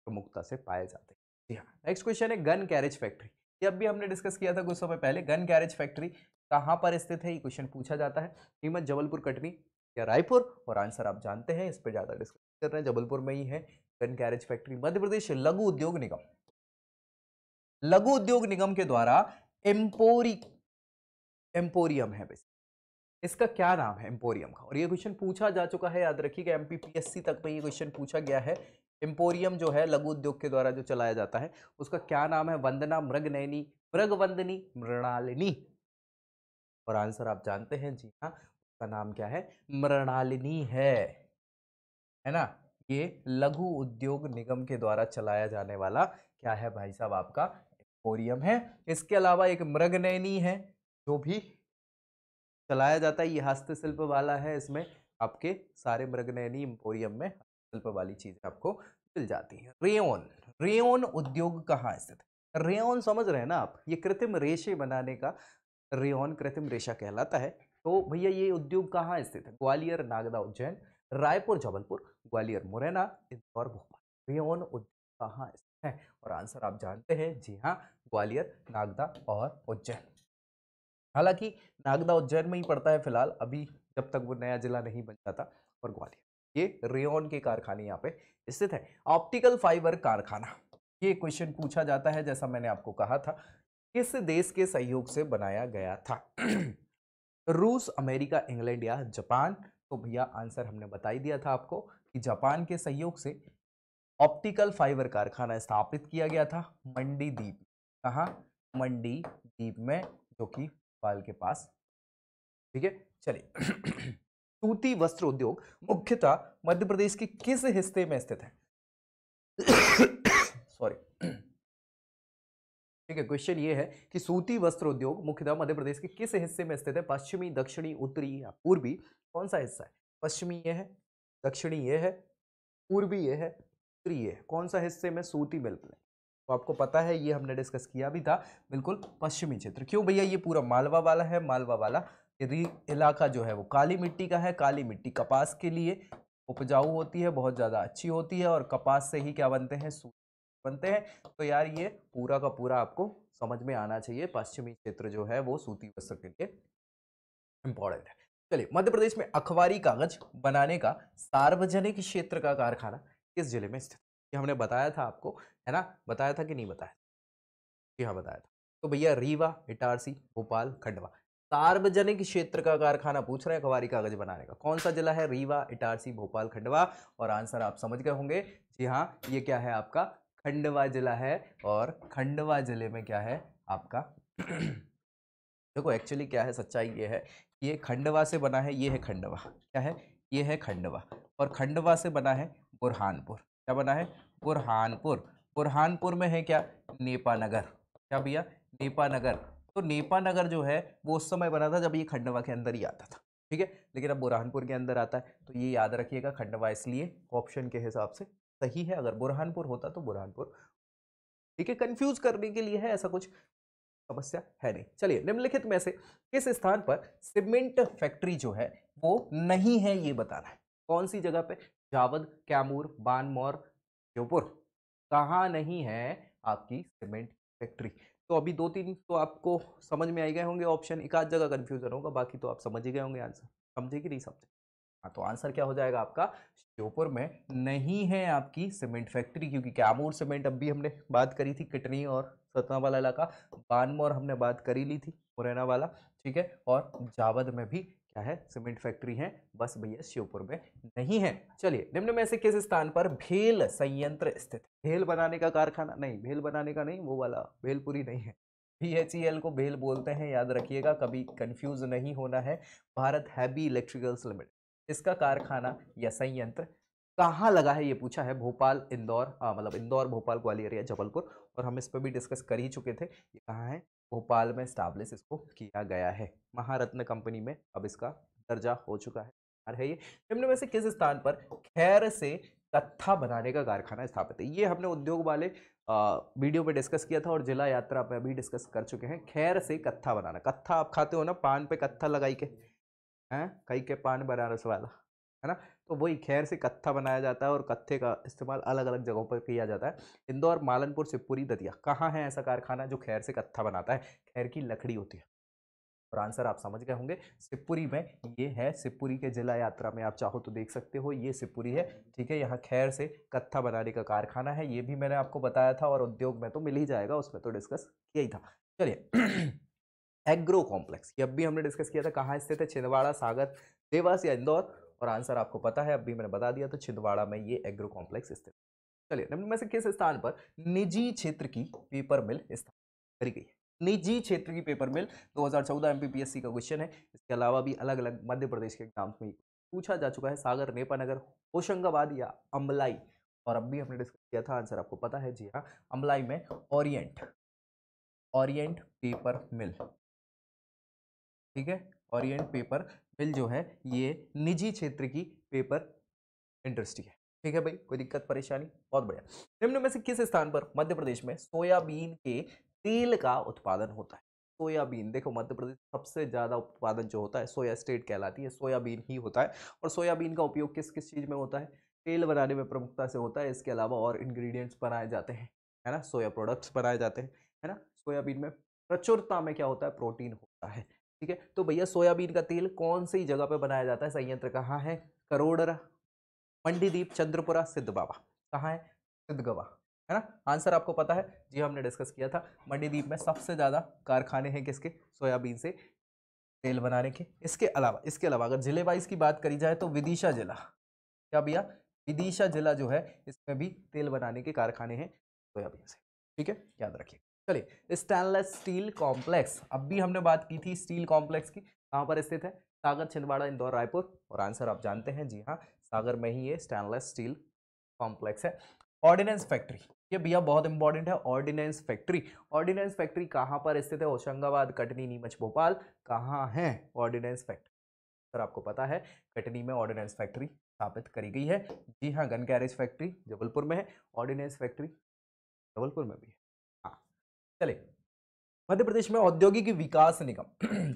प्रमुखता से पाए जाते हैं। जी हाँ, नेक्स्ट क्वेश्चन है गन कैरेज फैक्ट्री। ये अब भी हमने डिस्कस किया था कुछ समय पहले। गन कैरेज फैक्ट्री कहाँ पर स्थित है, ये क्वेश्चन पूछा जाता है। नीमच, जबलपुर, कटनी या रायपुर, और आंसर आप जानते हैं, इस पर ज्यादा डिस्कस कर रहे हैं, जबलपुर में ही है gun carriage factory. Madhya Pradesh लघु उद्योग निगम, लघु उद्योग निगम के द्वारा एम्पोरियम है वैसे, इसका क्या नाम है एम्पोरियम का, और ये क्वेश्चन पूछा जा चुका है, याद रखिएगा एमपीपीएससी तक में ये क्वेश्चन पूछा गया है। एम्पोरियम जो है लघु उद्योग के द्वारा जो चलाया जाता है उसका क्या नाम है। वंदना, मृगनयनी, मृगवंदनी, मृणालिनी, और आंसर आप जानते हैं, जी हाँ, उसका नाम क्या है, मृणालिनी है ना। ये लघु उद्योग निगम के द्वारा चलाया जाने वाला क्या है भाई साहब, आपका एम्पोरियम है। इसके अलावा एक मृगनयनी है जो भी चलाया जाता है, ये हस्तशिल्प वाला है, इसमें आपके सारे मृगनयनी एम्पोरियम में हस्तशिल्प वाली चीजें आपको मिल जाती है। रेयन, रेयन उद्योग कहाँ स्थित है। रेयन समझ रहे हैं ना आप, ये कृत्रिम रेशे बनाने का रेयन कृत्रिम रेशा कहलाता है। तो भैया ये उद्योग कहाँ स्थित है, ग्वालियर, नागदा, उज्जैन, रायपुर, जबलपुर, ग्वालियर, मुरैना, इंदौर, भोपाल। रेयन उद्योग कहाँ स्थित है, और आंसर आप जानते हैं, जी हाँ, ग्वालियर, नागदा और उज्जैन। हालांकि नागदा उज्जैन में ही पड़ता है फिलहाल, अभी जब तक वो नया जिला नहीं बन जाता। और ग्वालियर, ये रेयन के कारखाने यहाँ पे स्थित है। ऑप्टिकल फाइबर कारखाना, ये क्वेश्चन पूछा जाता है, जैसा मैंने आपको कहा था, किस देश के सहयोग से बनाया गया था। रूस, अमेरिका, इंग्लैंड या जापान। तो भैया आंसर हमने बता ही दिया था आपको कि जापान के सहयोग से ऑप्टिकल फाइबर कारखाना स्थापित किया गया था मंडी द्वीप। कहाँ, मंडी द्वीप में, जो कि भोपाल के पास। ठीक है, चलिए। सूती वस्त्र उद्योग मुख्यतः मध्य प्रदेश के किस हिस्से में स्थित है। सॉरी। ठीक है, क्वेश्चन ये है कि सूती वस्त्र उद्योग मुख्यतः मध्य प्रदेश के किस हिस्से में स्थित है, पश्चिमी, दक्षिणी, उत्तरी या पूर्वी। कौन सा हिस्सा है, पश्चिमी ये है, दक्षिणी ये है, पूर्वी ये है, उत्तरी ये है। कौन सा हिस्से में सूती मिलते हैं, तो आपको पता है, ये हमने डिस्कस किया भी था, बिल्कुल पश्चिमी क्षेत्र। क्यों भैया, ये पूरा मालवा वाला है, मालवा वाला इलाका जो है वो काली मिट्टी का है। काली मिट्टी कपास के लिए उपजाऊ होती है, बहुत ज्यादा अच्छी होती है, और कपास से ही क्या बनते हैं, सूत बनते हैं। तो यार ये पूरा का पूरा आपको समझ में आना चाहिए, पश्चिमी क्षेत्र जो है वो सूती वस्त्र के लिए इंपॉर्टेंट है। चलिए, मध्य प्रदेश में अखबारी कागज बनाने का सार्वजनिक क्षेत्र का कारखाना किस जिले में स्थित है? ये हमने बताया था आपको, है ना, बताया था कि नहीं बताया, जी हाँ बताया था। तो भैया रीवा, इटारसी, भोपाल, खंडवा। सार्वजनिक क्षेत्र का कारखाना पूछ रहे हैं अखबारी कागज बनाने का, कौन सा जिला है, रीवा, इटारसी, भोपाल, खंडवा, और आंसर आप समझ गए होंगे, जी हाँ, ये क्या है आपका खंडवा जिला है। और खंडवा जिले में क्या है आपका देखो एक्चुअली क्या है, सच्चाई ये है, ये खंडवा से बना है, ये है खंडवा, क्या है, ये है खंडवा, और खंडवा से बना है बुरहानपुर। क्या बना है, बुरहानपुर। बुरहानपुर में है क्या, नेपानगर। क्या भैया, नेपानगर। तो नेपानगर जो है वो उस समय बना था जब ये खंडवा के अंदर ही आता था, ठीक है, लेकिन अब बुरहानपुर के अंदर आता है। तो ये याद रखिएगा, खंडवा इसलिए ऑप्शन के हिसाब से सही है, अगर बुरहानपुर होता तो बुरहानपुर। ठीक है, कंफ्यूज करने के लिए है, ऐसा कुछ समस्या है नहीं। चलिए, निम्नलिखित में से किस स्थान पर सीमेंट फैक्ट्री जो है वो नहीं है, ये बताना है। कौन सी जगह पे, जावद, कैमूर, बानमौर, श्योपुर, कहाँ नहीं है आपकी सीमेंट फैक्ट्री। तो अभी दो तीन तो आपको समझ में आई गए होंगे ऑप्शन, एक आध जगह कंफ्यूजन होगा, बाकी तो आप समझ ही गए होंगे आंसर। समझे कि नहीं समझे, हाँ, तो आंसर क्या हो जाएगा आपका, श्योपुर में नहीं है आपकी सीमेंट फैक्ट्री, क्योंकि कैमूर सीमेंट अब भी हमने बात करी थी, कटनी और सतना वाला इलाका, बानमौर हमने बात करी ली थी, मुरैना वाला, ठीक है, और जावद में भी क्या है सीमेंट फैक्ट्री है, बस भैया श्योपुर में नहीं है। चलिए, निम्न में से किस स्थान पर भेल संयंत्र स्थित है। भेल बनाने का कारखाना नहीं, भेल बनाने का नहीं, वो वाला भेलपुरी नहीं है, BHEL को भेल बोलते हैं, याद रखिएगा, कभी कंफ्यूज नहीं होना है। भारत हैवी इलेक्ट्रिकल्स लिमिटेड, इसका कारखाना या संयंत्र कहाँ लगा है, ये पूछा है। भोपाल, इंदौर, मतलब इंदौर, भोपाल, ग्वालियर या जबलपुर, और हम इस पर भी डिस्कस कर ही चुके थे। ये कहाँ है, भोपाल में स्टैब्लिश इसको किया गया है, महारत्न कंपनी में अब इसका दर्जा हो चुका है ये। निम्न में से किस स्थान पर खैर से कत्था बनाने का कारखाना स्थापित है। ये हमने उद्योग वाले वीडियो में डिस्कस किया था और जिला यात्रा पे भी डिस्कस कर चुके हैं। खैर से कत्था बनाना, कत्था आप खाते हो ना, पान पे कत्था लगाई के, हैं कई के पान बनारस वाला, है ना, तो वही खैर से कत्था बनाया जाता है और कत्थे का इस्तेमाल अलग अलग जगहों पर किया जाता है। इंदौर, मालनपुर, शिवपुरी, दतिया, कहाँ है ऐसा कारखाना जो खैर से कत्था बनाता है? खैर की लकड़ी होती है और आंसर आप समझ गए होंगे, शिवपुरी में ये है। शिवपुरी के जिला यात्रा में आप चाहो तो देख सकते हो, ये शिवपुरी है, ठीक है। यहाँ खैर से कत्था बनाने का कारखाना है, ये भी मैंने आपको बताया था और उद्योग में तो मिल ही जाएगा, उसमें तो डिस्कस किया ही था। चलिए एग्रो कॉम्प्लेक्स, ये अब भी हमने डिस्कस किया था, कहाँ स्थित है? छिंदवाड़ा, सागर, देवास या इंदौर? और आंसर आपको पता है, अभी मैंने बता दिया, तो छिंदवाड़ा में ये एग्रो कॉम्प्लेक्स स्थित है। चलिए, निम्न में से किस स्थान पर निजी क्षेत्र की पेपर मिल स्थापित करी गई है? निजी क्षेत्र की पेपर मिल 2014 एमपीपीएससी का क्वेश्चन है। इसके अलावा भी अलग अलग मध्य प्रदेश के एग्जाम्स में पूछा जा चुका है। सागर, नेपानगर, होशंगाबाद या अम्बलाई? और अब भी हमने डिस्कस किया था, आंसर आपको पता है, जी हाँ, अम्बलाई में ओरिएंट, ओरिएंट पेपर मिल, ठीक है। ओरिएंट पेपर मिल जो है ये निजी क्षेत्र की पेपर इंडस्ट्री है, ठीक है भाई, कोई दिक्कत परेशानी? बहुत बढ़िया। निम्न में से किस स्थान पर मध्य प्रदेश में सोयाबीन के तेल का उत्पादन होता है? सोयाबीन, देखो मध्य प्रदेश सबसे ज्यादा उत्पादन जो होता है, सोया स्टेट कहलाती है, सोयाबीन ही होता है। और सोयाबीन का उपयोग किस किस चीज में होता है? तेल बनाने में प्रमुखता से होता है, इसके अलावा और इंग्रेडिएंट्स बनाए जाते हैं, है ना, सोया प्रोडक्ट्स बनाए जाते हैं, है ना। सोयाबीन में प्रचुरता में क्या होता है? प्रोटीन होता है, ठीक है। तो भैया सोयाबीन का तेल कौन सी जगह पे बनाया जाता है? संयंत्र कहाँ है? करोड़रा, मंडीदीप, चंद्रपुरा, सिद्ध बाबा? कहाँ है? सिद्धगवा, है ना। आंसर आपको पता है, जी हमने डिस्कस किया था। मंडीदीप में सबसे ज्यादा कारखाने हैं किसके? सोयाबीन से तेल बनाने के। इसके अलावा अगर जिले वाइज की बात करी जाए तो विदिशा जिला, क्या भैया? विदिशा जिला जो है इसमें भी तेल बनाने के कारखाने हैं सोयाबीन से, ठीक है, याद रखिए। चलिए, स्टेनलेस स्टील कॉम्प्लेक्स, अब भी हमने बात की थी स्टील कॉम्प्लेक्स की, कहाँ पर स्थित है? सागर, छिंदवाड़ा, इंदौर, रायपुर? और आंसर आप जानते हैं, जी हाँ, सागर में ही ये स्टेनलेस स्टील कॉम्प्लेक्स है। ऑर्डिनेंस फैक्ट्री, ये भैया बहुत इंपॉर्टेंट है। ऑर्डिनेंस फैक्ट्री, ऑर्डिनेंस फैक्ट्री कहाँ पर स्थित है? होशंगाबाद, कटनी, नीमच, भोपाल? कहाँ है ऑर्डिनेंस फैक्ट्री? सर आपको पता है, कटनी में ऑर्डिनेंस फैक्ट्री स्थापित करी गई है। जी हाँ, गन कैरेज फैक्ट्री जबलपुर में है, ऑर्डिनेंस फैक्ट्री जबलपुर में भी है। हाँ, चलिए, मध्य प्रदेश में औद्योगिक विकास निगम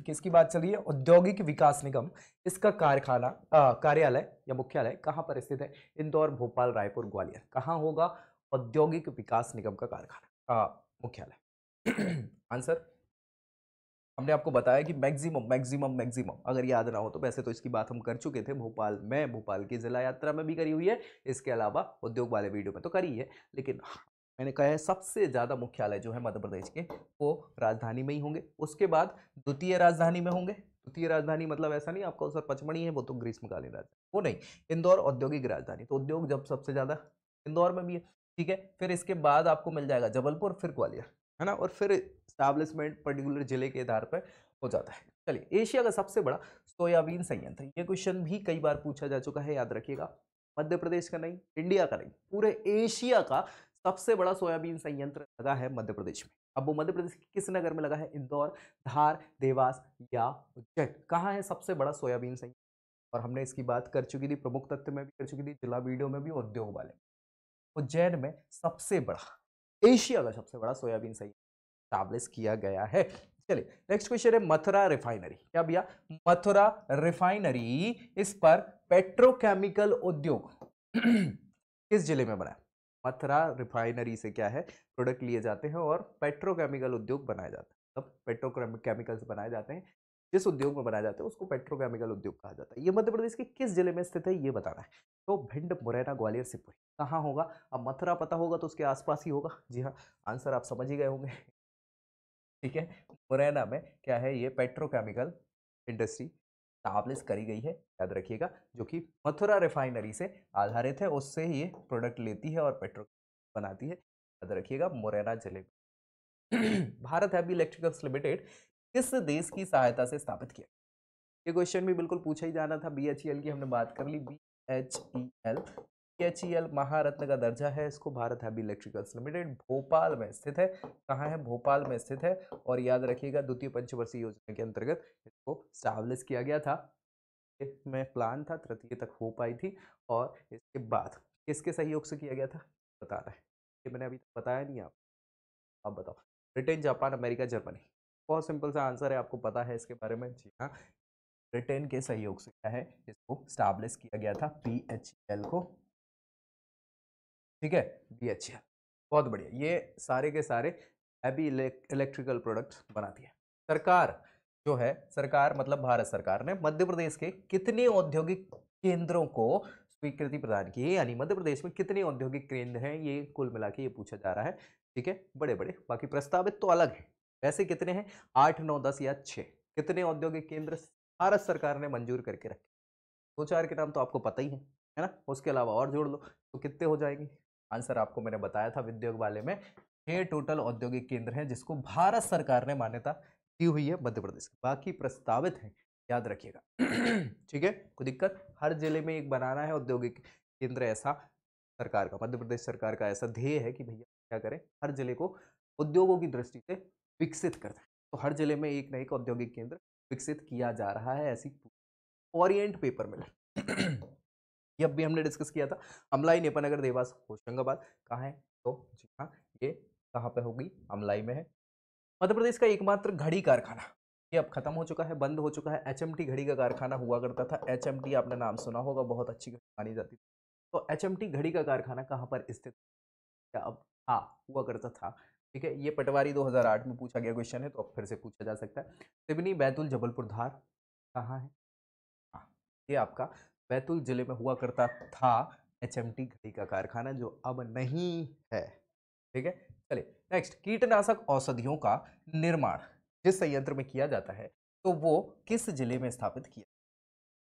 किसकी बात चल रही है? औद्योगिक विकास निगम, इसका कारखाना कार्यालय या मुख्यालय कहाँ पर स्थित है? इंदौर, भोपाल, रायपुर, ग्वालियर? कहाँ होगा औद्योगिक विकास निगम का कारखाना मुख्यालय? आंसर हमने आपको बताया कि मैक्सिमम मैक्सिमम मैक्सिमम, अगर याद ना हो तो, वैसे तो इसकी बात हम कर चुके थे भोपाल में, भोपाल की जिला यात्रा में भी करी हुई है, इसके अलावा उद्योग वाले वीडियो में तो करी है, लेकिन मैंने कहा है सबसे ज्यादा मुख्यालय जो है मध्य प्रदेश के वो राजधानी में ही होंगे। उसके बाद द्वितीय राजधानी में होंगे। द्वितीय राजधानी मतलब ऐसा नहीं आपका सर पचमढ़ी है, वो तो ग्रीष्मकालीन राजधानी, वो नहीं, इंदौर औद्योगिक राजधानी, तो उद्योग जब सबसे ज्यादा इंदौर में भी है, ठीक है। फिर इसके बाद आपको मिल जाएगा जबलपुर, फिर ग्वालियर, है ना, और फिर स्टैब्लिशमेंट पर्टिकुलर जिले के आधार पर हो जाता है। चलिए, एशिया का सबसे बड़ा सोयाबीन संयंत्र, ये क्वेश्चन भी कई बार पूछा जा चुका है, याद रखिएगा। मध्य प्रदेश का नहीं, इंडिया का नहीं, पूरे एशिया का सबसे बड़ा सोयाबीन संयंत्र लगा है मध्य प्रदेश में। अब वो मध्य प्रदेश के किस नगर में लगा है? इंदौर, धार, देवास या उज्जैन? कहाँ है सबसे बड़ा सोयाबीन संयंत्र? और हमने इसकी बात कर चुकी थी, प्रमुख तथ्य में भी कर चुकी थी, जिला वीडियो में भी, उद्योग वाले। उज्जैन में सबसे बड़ा, एशिया का सबसे बड़ा सोयाबीन संयंत्र स्टैब्लिश किया गया है। चलिए, नेक्स्ट क्वेश्चन है मथुरा रिफाइनरी, क्या भैया? मथुरा रिफाइनरी, इस पर पेट्रोकेमिकल उद्योग किस जिले में बना है? मथुरा रिफाइनरी से क्या है, प्रोडक्ट लिए जाते हैं और पेट्रोकेमिकल उद्योग बनाए जाते हैं, तब पेट्रोकेमिकल्स बनाए जाते हैं, जिस उद्योग में बनाए जाते हैं उसको पेट्रोकेमिकल उद्योग कहा जाता है। ये मध्य प्रदेश के किस जिले में स्थित है ये बताना है। तो भिंड, मुरैना, ग्वालियर, शिवपुरी? कहाँ होगा? अब मथुरा पता होगा तो उसके आसपास ही होगा, जी हाँ, आंसर आप समझ ही गए होंगे, ठीक है। मुरैना में क्या है? ये पेट्रोकेमिकल इंडस्ट्री स्टैब्लिश करी गई है, याद रखिएगा, जो कि मथुरा रिफाइनरी से आधारित है, उससे ये प्रोडक्ट लेती है और पेट्रोल बनाती है, याद रखिएगा, मुरैना जिले में। भारत हैवी इलेक्ट्रिकल्स लिमिटेड किस देश की सहायता से स्थापित किया? ये क्वेश्चन भी बिल्कुल पूछा ही जाना था। बीएचईएल की हमने बात कर ली, बीएचईएल, बीएचईएल महारत्न का दर्जा है इसको, Bharat heavy electricals limited Bhopal में स्थित है। कहाँ है? भोपाल में स्थित है। और याद रखिएगा, द्वितीय पंचवर्षीय योजना के अंतर्गत इसको स्टैब्लिश किया गया था, इसमें प्लान था, तृतीय तक हो पाई थी, और इसके बाद किसके सहयोग से किया गया था बताना है, ये मैंने अभी तक बताया नहीं आप बताओ। Britain, Japan, America, Germany. बहुत सिंपल सा आंसर है, आपको पता है इसके बारे में। जी हाँ, ब्रिटेन के सहयोग से क्या है इसको स्टैब्लिश किया गया था, बीएचईएल को। ठीक है, बीएचईएल, बहुत बढ़िया। ये सारे के सारे हैवी इलेक्ट्रिकल प्रोडक्ट्स बनाती है। सरकार जो है, सरकार मतलब भारत सरकार ने मध्य प्रदेश के कितने औद्योगिक केंद्रों को स्वीकृति प्रदान की है, यानी मध्य प्रदेश में कितने औद्योगिक केंद्र हैं, ये कुल मिला के ये पूछा जा रहा है। ठीक है, बड़े बड़े, बाकी प्रस्तावित तो अलग है। वैसे कितने हैं, 8, 9, 10 या 6, कितने औद्योगिक केंद्र भारत सरकार ने मंजूर करके रखे। दो चार के नाम तो आपको पता ही है ना, उसके अलावा और जोड़ लो तो कितने हो जाएंगे। आंसर आपको मैंने बताया था उद्योग वाले में, 6 टोटल औद्योगिक केंद्र हैं जिसको भारत सरकार ने मान्यता दी हुई है मध्य प्रदेश की, बाकी प्रस्तावित हैं, याद रखिएगा। ठीक है, कोई दिक्कत, हर जिले में एक बनाना है औद्योगिक केंद्र, ऐसा सरकार का, मध्य प्रदेश सरकार का ऐसा ध्येय है कि भैया क्या करें, हर जिले को उद्योगों की दृष्टि से विकसित करना है। तो हर जिले में एक न एक औद्योगिक केंद्र विकसित किया जा रहा है, ऐसी ओरिएंट पेपर में। ये अब भी हमने डिस्कस किया था। अमलाई, नेपानगर, देवास, होशंगाबाद कहाँ है, तो जी हाँ, ये कहाँ पे होगी, अमलाई में है। मध्य प्रदेश का एकमात्र घड़ी कारखाना, ये अब खत्म हो चुका है, बंद हो चुका है। एचएमटी घड़ी का कारखाना हुआ करता था, एचएमटी आपने नाम सुना होगा, बहुत अच्छी घड़ी मानी जाती थी। तो एचएमटी घड़ी का कारखाना कहाँ पर स्थित है, अब हाँ हुआ करता था। ठीक है, ये पटवारी 2008 में पूछा गया क्वेश्चन है, तो अब फिर से पूछा जा सकता है। सिवनी, बैतूल, जबलपुर, धार कहाँ है, हाँ, ये आपका बैतूल जिले में हुआ करता था एचएमटी घड़ी का कारखाना, जो अब नहीं है। ठीक है, चलिए नेक्स्ट, कीटनाशक औषधियों का निर्माण जिस संयंत्र में किया जाता है, तो वो किस जिले में स्थापित किया,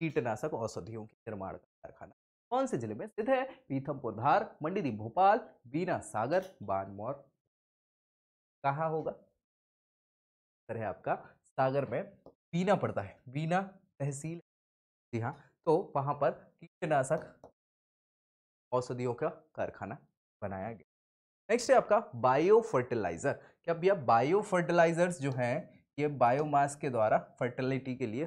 कीटनाशक औषधियों के निर्माण का कारखाना कौन से जिले में स्थित है, पीथमपुर, धार, मंडीदीप, भोपाल, बीना, सागर, बानमौर, कहाँ होगा, है आपका सागर में, बीना पड़ता है, बीना तहसील। जी हाँ, तो वहां पर कीटनाशक औषधियों का कारखाना बनाया गया। नेक्स्ट है आपका बायो फर्टिलाइजर। क्या भैया बायो फर्टिलाइजर्स जो हैं, ये बायोमास के द्वारा फर्टिलिटी के लिए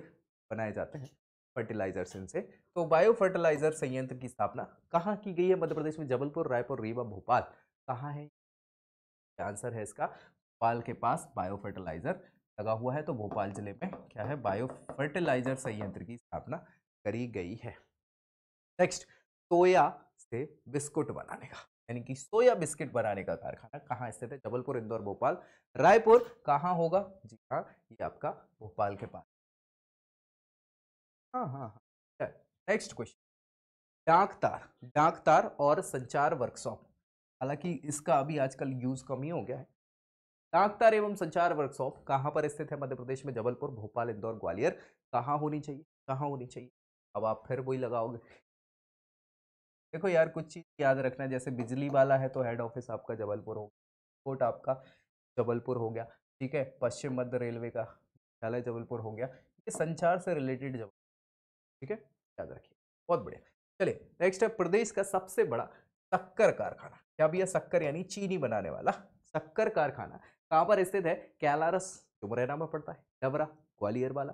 बनाए जाते हैं फर्टिलाइजर्स इनसे। तो बायो फर्टिलाइजर संयंत्र की स्थापना कहाँ की गई है मध्य प्रदेश में, जबलपुर, रायपुर, रीवा, भोपाल, कहाँ है आंसर है इसका, भोपाल के पास बायो फर्टिलाइजर लगा हुआ है। तो भोपाल जिले में क्या है, बायो फर्टिलाइजर संयंत्र की स्थापना करी गई है। नेक्स्ट, सोया से बिस्कुट बनाने का, यानी कि सोया बिस्किट बनाने का कारखाना कहाँ स्थित है, जबलपुर, इंदौर, भोपाल, रायपुर, कहाँ होगा, जी हाँ, ये आपका भोपाल के पास। हाँ हाँ हाँ, नेक्स्ट क्वेश्चन, डाक तार, डाक तार और संचार वर्कशॉप, हालांकि इसका अभी आजकल यूज कम ही हो गया है। डाक तार एवं संचार वर्कशॉप कहाँ पर स्थित है मध्य प्रदेश में, जबलपुर, भोपाल, इंदौर, ग्वालियर, कहाँ होनी चाहिए, कहाँ होनी चाहिए, अब आप फिर वही लगाओगे। देखो यार, कुछ चीज याद रखना, जैसे बिजली वाला है तो हेड ऑफिस आपका जबलपुर हो, कोर्ट आपका जबलपुर हो गया। ठीक है, पश्चिम मध्य रेलवे का मुख्यालय जबलपुर हो गया, ये संचार से रिलेटेड जबलपुर। ठीक है, याद रखिए, बहुत बढ़िया। चलिए नेक्स्ट है, प्रदेश का सबसे बड़ा शक्कर कारखाना, क्या भैया, शक्कर यानी चीनी बनाने वाला शक्कर कारखाना कहाँ पर स्थित है, कैलारस जो मुरैना में पड़ता है, डबरा ग्वालियर वाला,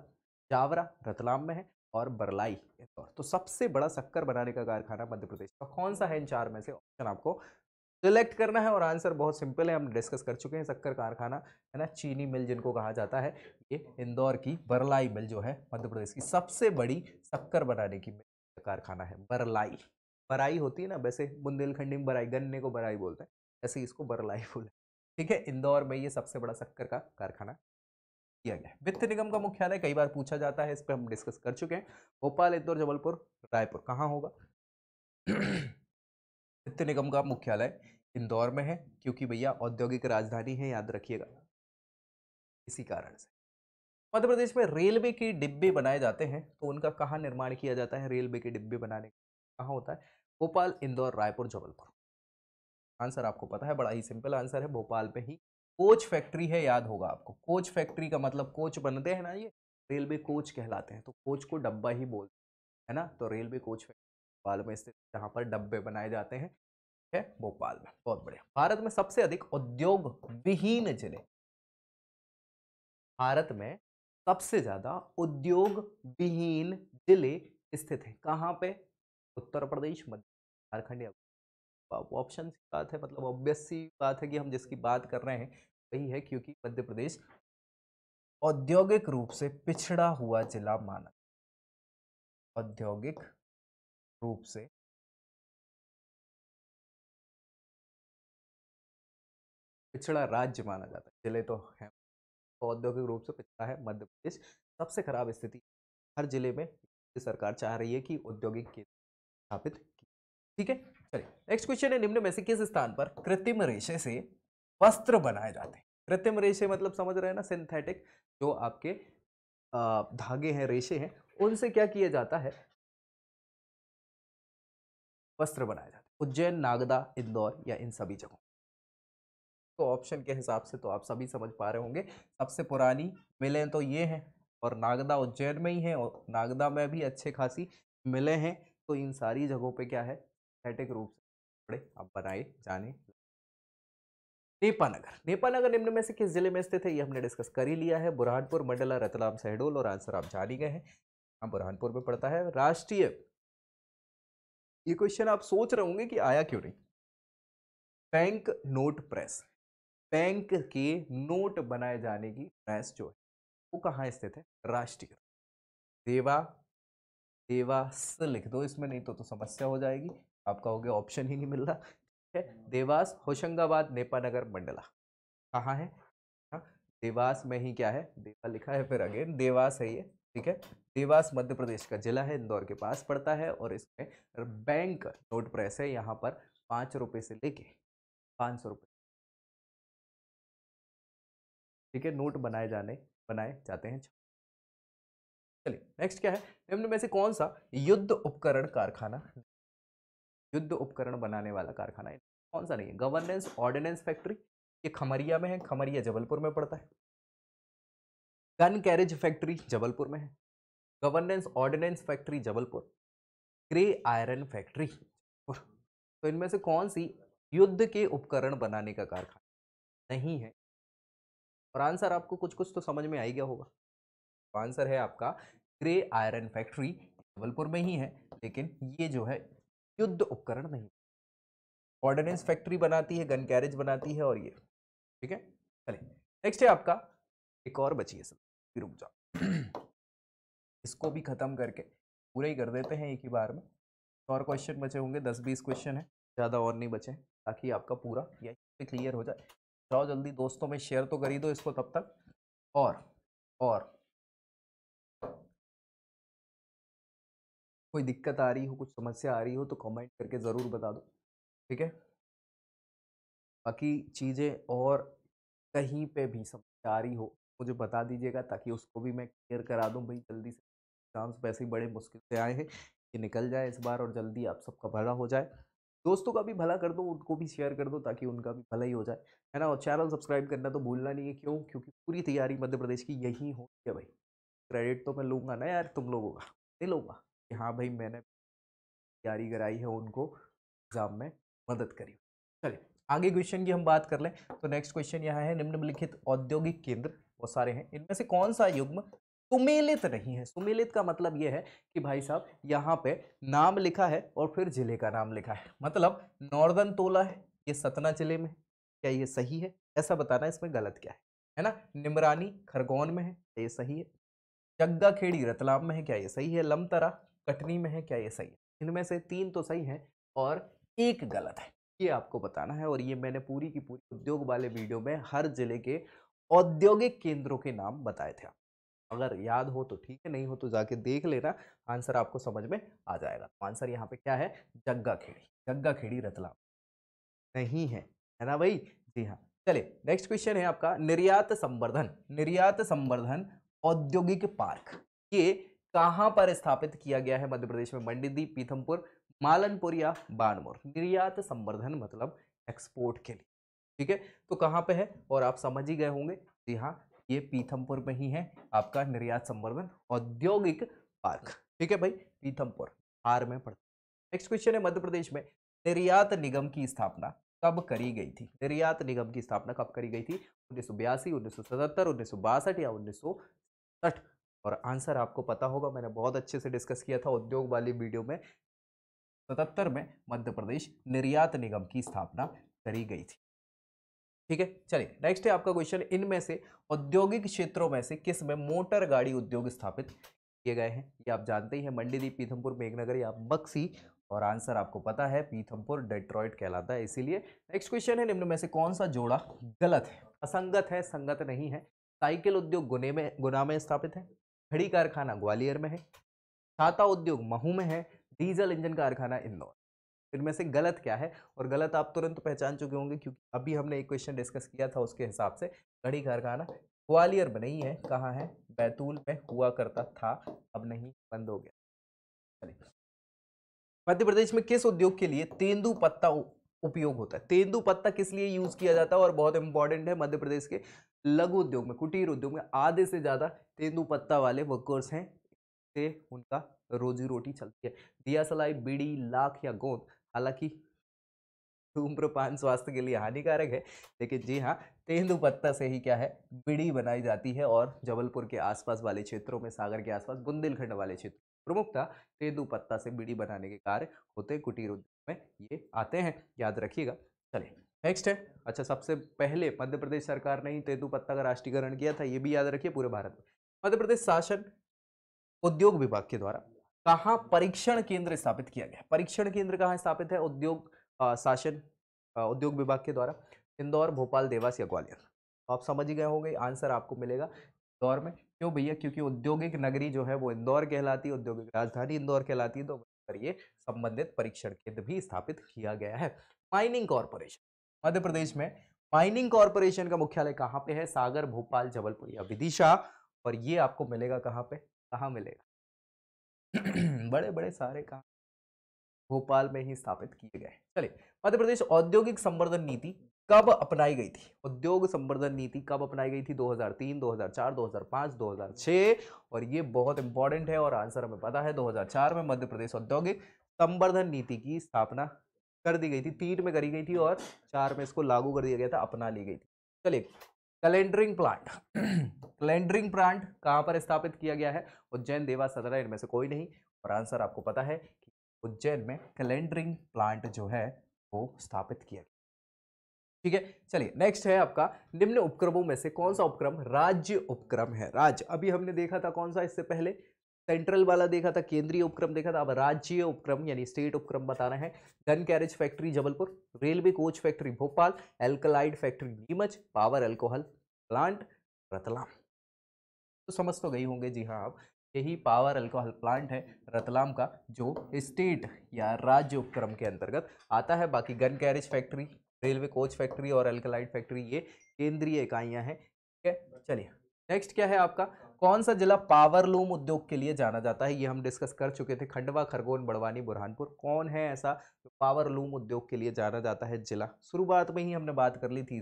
जावरा रतलाम में है, और बरलाई इंदौर। तो सबसे बड़ा शक्कर बनाने का कारखाना मध्य प्रदेश का कौन सा है, इन चार में से ऑप्शन आपको सिलेक्ट करना है। और आंसर बहुत सिंपल है, हम डिस्कस कर चुके हैं, शक्कर कारखाना है ना, चीनी मिल जिनको कहा जाता है, ये इंदौर की बरलाई मिल जो है मध्य प्रदेश की सबसे बड़ी शक्कर बनाने की कारखाना है, बरलाई। बराई होती है ना, वैसे बुंदेलखंडी में बराई, गन्ने को बराई बोलते हैं, ऐसे इसको बरलाई बोले। ठीक है, इंदौर में ये सबसे बड़ा शक्कर का कारखाना किया गया है। वित्त निगम का मुख्यालय कई बार पूछा जाता है, इस पर हम डिस्कस कर चुके हैं, भोपाल, इंदौर, जबलपुर, रायपुर, कहाँ होगा। वित्त निगम का मुख्यालय इंदौर में है, क्योंकि भैया औद्योगिक राजधानी है, याद रखिएगा, इसी कारण से। मध्य प्रदेश में रेलवे के डिब्बे बनाए जाते हैं, तो उनका कहाँ निर्माण किया जाता है, रेलवे के डिब्बे बनाने का कहाँ होता है, भोपाल, इंदौर, रायपुर, जबलपुर। आंसर आपको पता है, बड़ा ही सिंपल आंसर है, भोपाल में ही कोच फैक्ट्री है, याद होगा आपको, कोच फैक्ट्री का मतलब कोच बनते हैं ना, ये रेलवे कोच कहलाते हैं, तो कोच को डब्बा ही बोलते हैं ना, तो रेलवे कोच फैक्ट्री भोपाल में स्थित, जहाँ पर डब्बे बनाए जाते हैं, है भोपाल में। बहुत बढ़िया। भारत में सबसे अधिक उद्योग विहीन जिले, भारत में सबसे ज्यादा उद्योग विहीन जिले स्थित है कहाँ पे, उत्तर प्रदेश, मध्य, झारखंड या अब ऑप्शन की बात है, मतलब ऑब्वियस सी बात है कि हम जिसकी बात कर रहे हैं वही है, क्योंकि मध्य प्रदेश औद्योगिक रूप से पिछड़ा हुआ जिला माना, औद्योगिक रूप से पिछड़ा राज्य माना जाता है, जिले तो है, औद्योगिक रूप से पिछड़ा है मध्य प्रदेश। सबसे खराब स्थिति हर जिले में सरकार चाह रही है कि औद्योगिक केंद्र स्थापित की। ठीक है, चलिए नेक्स्ट क्वेश्चन है, निम्न में से किस स्थान पर कृत्रिम रेशे से वस्त्र बनाए जाते हैं? कृत्रिम रेशे मतलब समझ रहे हैं ना, सिंथेटिक जो आपके धागे हैं, रेशे हैं, उनसे क्या किया जाता है? वस्त्र बनाए जाते हैं। उज्जैन, नागदा, इंदौर या इन सभी जगहों? तो ऑप्शन के हिसाब से तो आप सभी समझ पा रहे होंगे, सबसे पुरानी मिलें तो ये हैं, और नागदा उज्जैन में ही है, और नागदा में भी अच्छे खासी मिले हैं। तो इन सारी जगहों पे क्या है, सिंथेटिक रूप से कपड़े अब बनाए जाने। नेपानगर, नेपानगर निम्न में से किस जिले में स्थित है? ये हमने डिस्कस कर ही लिया है, बुरहानपुर, मंडला, रतलाम, शहडोल, और आंसर आप जान ही गए हैं, हाँ बुरहानपुर में पड़ता है। राष्ट्रीय, ये क्वेश्चन आप सोच रहे होंगे कि आया क्यों नहीं, बैंक नोट प्रेस, बैंक के नोट बनाए जाने की प्रेस जो है वो कहाँ स्थित है? राष्ट्रीय, देवा, देवास लिख दो इसमें, नहीं तो समस्या हो जाएगी, आपका हो गया ऑप्शन ही नहीं मिल रहा। ठीक है, देवास, होशंगाबाद, नेपानगर, मंडला कहाँ है? हाँ, देवास में ही क्या है, देवा लिखा है, फिर अगेन देवास है ये। ठीक है, देवास मध्य प्रदेश का जिला है, इंदौर के पास पड़ता है, और इसमें बैंक नोट प्रेस है, यहाँ पर 5 रुपए से लेके 500 रुपए, ठीक है, नोट बनाए जाते हैं। चलिए नेक्स्ट क्या है, निम्न में से कौन सा युद्ध उपकरण कारखाना, युद्ध उपकरण बनाने वाला कारखाना है, कौन सा नहीं है? गवर्नेंस ऑर्डिनेंस फैक्ट्री, ये खमरिया में है, खमरिया जबलपुर में पड़ता है। गन कैरेज फैक्ट्री जबलपुर में है, governance ordnance factory Jabalpur, grey iron factory Jabalpur. तो इनमें से कौन सी युद्ध के उपकरण बनाने का कारखाना नहीं है? और आंसर आपको कुछ कुछ तो समझ में आ ही गया होगा। तो आंसर है आपका ग्रे आयरन फैक्ट्री, जबलपुर में ही है, लेकिन ये जो है युद्ध उपकरण नहीं, ऑर्डिनेंस फैक्ट्री बनाती है, गन कैरेज बनाती है, और ये। ठीक है, चलिए नेक्स्ट है आपका, एक और बची है सब, रुक जाओ इसको भी खत्म करके पूरे ही कर देते हैं एक ही बार में। तो और क्वेश्चन बचे होंगे, 10-20 क्वेश्चन है, ज़्यादा और नहीं बचे, ताकि आपका पूरा यही क्लियर हो जाए। जाओ जल्दी दोस्तों में शेयर तो कर ही दो इसको तब तक, और कोई दिक्कत आ रही हो, कुछ समस्या आ रही हो तो कमेंट करके ज़रूर बता दो। ठीक है, बाकी चीज़ें और कहीं पे भी समस्या आ रही हो मुझे बता दीजिएगा, ताकि उसको भी मैं क्लियर करा दूं भाई, जल्दी से। एग्जाम्स वैसे ही बड़े मुश्किल से आए हैं, ये निकल जाए इस बार और जल्दी आप सबका भला हो जाए। दोस्तों का भी भला कर दो, उनको भी शेयर कर दो, ताकि उनका भी भला ही हो जाए, है ना। और चैनल सब्सक्राइब करना तो भूलना नहीं है, क्यों? क्योंकि पूरी तैयारी मध्य प्रदेश की यही होती है भाई। क्रेडिट तो मैं लूँगा ना यार तुम लोगों का, नहीं लूँगा कि हाँ भाई मैंने तैयारी कराई है, उनको एग्जाम में मदद करी। चलिए आगे क्वेश्चन की हम बात कर लें, तो नेक्स्ट क्वेश्चन यहाँ है, निम्नलिखित औद्योगिक केंद्र बहुत सारे हैं, इनमें से कौन सा युग्म सुमेलित नहीं है? सुमेलित का मतलब यह है कि भाई साहब यहाँ पे नाम लिखा है और फिर जिले का नाम लिखा है, मतलब नॉर्दर्न तोला है, ये सतना जिले में, क्या ये सही है? ऐसा बताना इसमें गलत क्या है ना। निमरानी खरगोन में है, क्या ये सही है? जग्गा खेड़ी रतलाम में है, क्या ये सही है? लमतरा कटनी में है, क्या ये सही है? इनमें से 3 तो सही है और एक गलत है, ये आपको बताना है। और ये मैंने पूरी की पूरी उद्योग वाले वीडियो में हर जिले के औद्योगिक केंद्रों के नाम बताए थे। अगर याद हो तो ठीक है, नहीं हो तो जाके देख लेना, आंसर आपको समझ में आ जाएगा। तो आंसर यहाँ पे क्या है? जग्गा खेड़ी रतलाम नहीं है ना भाई? जी हाँ। चलिए नेक्स्ट क्वेश्चन है आपका, निर्यात संवर्धन औद्योगिक पार्क, ये कहां पर स्थापित किया गया है मध्य प्रदेश में? मंडीदीप, पीथमपुर, मालनपुर या बानमोर? निर्यात संवर्धन मतलब एक्सपोर्ट के लिए। ठीक है, तो कहां पे है? और आप समझ ही गए होंगे, जी हाँ ये पीथमपुर में ही है आपका निर्यात संवर्धन औद्योगिक पार्क। ठीक है भाई, पीथमपुर हार में पड़ता। नेक्स्ट क्वेश्चन है, मध्य प्रदेश में निर्यात निगम की स्थापना कब करी गई थी? निर्यात निगम की स्थापना कब करी गई थी? 1982, 1977, 1962 या 1960? और आंसर आपको पता होगा, मैंने बहुत अच्छे से डिस्कस किया था उद्योग वाली वीडियो में, 77 में मध्य प्रदेश निर्यात निगम की स्थापना करी गई थी। ठीक है, चलिए नेक्स्ट है आपका क्वेश्चन, इनमें से औद्योगिक क्षेत्रों में से किस में मोटर गाड़ी उद्योग स्थापित किए गए हैं? ये आप जानते ही हैं, मंडीदीप, पीथमपुर, मेघनगर या बक्सी। और आंसर आपको पता है, पीथमपुर डेट्रॉइट कहलाता है इसीलिए। नेक्स्ट क्वेश्चन है, निम्न में से कौन सा जोड़ा गलत है? असंगत है, संगत नहीं है। साइकिल उद्योग गुना में स्थापित है। घड़ी कारखाना ग्वालियर में है। छाता उद्योग महू में है। डीजल इंजन कारखाना इंदौर। इनमें से गलत क्या है? और गलत आप तुरंत पहचान चुके होंगे क्योंकि अभी हमने एक क्वेश्चन डिस्कस किया था, उसके हिसाब से घड़ी कारखाना ग्वालियर में नहीं है। कहाँ है? बैतूल में हुआ करता था, अब नहीं, बंद हो गया। चलिए, मध्य प्रदेश में किस उद्योग के लिए तेंदुपत्ता उपयोग होता है? तेंदुपत्ता किस लिए यूज किया जाता है? और बहुत इंपॉर्टेंट है, मध्य प्रदेश के लघु उद्योग में, कुटीर उद्योग में आधे से ज्यादा तेंदुपत्ता वाले वर्कर्स हैं, से उनका रोजी रोटी चलती है। दिया सलाई, बीड़ी, लाख या गोंद, हालांकि धूम्रपान स्वास्थ्य के लिए हानिकारक है, लेकिन जी हाँ, तेंदुपत्ता से ही क्या है, बीड़ी बनाई जाती है। और जबलपुर के आसपास वाले क्षेत्रों में, सागर के आसपास, बुंदेलखंड वाले क्षेत्र प्रमुखता तेंदुपत्ता से बीड़ी बनाने के कार्य होते हैं, कुटीर उद्योग में ये आते हैं, याद रखिएगा। चलिए नेक्स्ट है, अच्छा, सबसे पहले मध्य प्रदेश सरकार ने ही तेंदुपत्ता का राष्ट्रीयकरण किया था, ये भी याद रखिए, पूरे भारत में। मध्य प्रदेश शासन उद्योग विभाग के द्वारा कहाँ परीक्षण केंद्र स्थापित किया गया? परीक्षण केंद्र कहाँ स्थापित है उद्योग शासन उद्योग विभाग के द्वारा? इंदौर, भोपाल, देवास या ग्वालियर? तो आप समझ ही गए होंगे, आंसर आपको मिलेगा इंदौर में। क्यों भैया? क्योंकि औद्योगिक नगरी जो है वो इंदौर कहलाती है, औद्योगिक राजधानी इंदौर कहलाती है, तो पर ये संबंधित परीक्षण केंद्र भी स्थापित किया गया है। माइनिंग कॉरपोरेशन, मध्य प्रदेश में माइनिंग कॉरपोरेशन का मुख्यालय कहाँ पे है? सागर, भोपाल, जबलपुर या विदिशा? और ये आपको मिलेगा कहाँ पे? कहाँ मिलेगा? बड़े बड़े सारे काम भोपाल में ही स्थापित किए गए। चलिए, मध्य प्रदेश औद्योगिक संवर्धन नीति कब अपनाई गई थी? उद्योग संवर्धन नीति कब अपनाई गई थी? 2003, 2004, 2005, 2006? और ये बहुत इंपॉर्टेंट है और आंसर हमें पता है, 2004 में मध्य प्रदेश औद्योगिक संवर्धन नीति की स्थापना कर दी गई थी। 3 में करी गई थी और 4 में इसको लागू कर दिया गया था, अपना ली गई थी। चलिए, कैलेंडरिंग प्लांट कैलेंडरिंग प्लांट कहां पर स्थापित किया गया है? उज्जैन, देवास, सतना, इनमें से कोई नहीं। और आंसर आपको पता है कि उज्जैन में कैलेंडरिंग प्लांट जो है वो स्थापित किया गया। ठीक है, चलिए नेक्स्ट है आपका, निम्न उपक्रमों में से कौन सा उपक्रम राज्य उपक्रम है? राज्य, अभी हमने देखा था कौन सा, इससे पहले सेंट्रल वाला देखा था, केंद्रीय उपक्रम देखा था, अब राज्य उपक्रम यानी स्टेट उपक्रम बताना है। Gun carriage factory Jabalpur, railway coach factory Bhopal, alkaloid factory Neemuch, power alcohol plant Ratlam. तो समझ तो गई होंगे, जी हाँ, आप, यही पावर अल्कोहल प्लांट है रतलाम का, जो स्टेट या राज्य उपक्रम के अंतर्गत आता है। बाकी gun carriage factory, railway coach factory और एल्कलाइड फैक्ट्री ये केंद्रीय इकाइयां हैं। ठीक है, चलिए नेक्स्ट क्या है आपका, कौन सा जिला पावरलूम उद्योग के लिए जाना जाता है? ये हम डिस्कस कर चुके थे, खंडवा, खरगोन, बड़वानी, बुरहानपुर। कौन है ऐसा जो पावरलूम उद्योग के लिए जाना जाता है जिला? शुरुआत में ही हमने बात कर ली थी,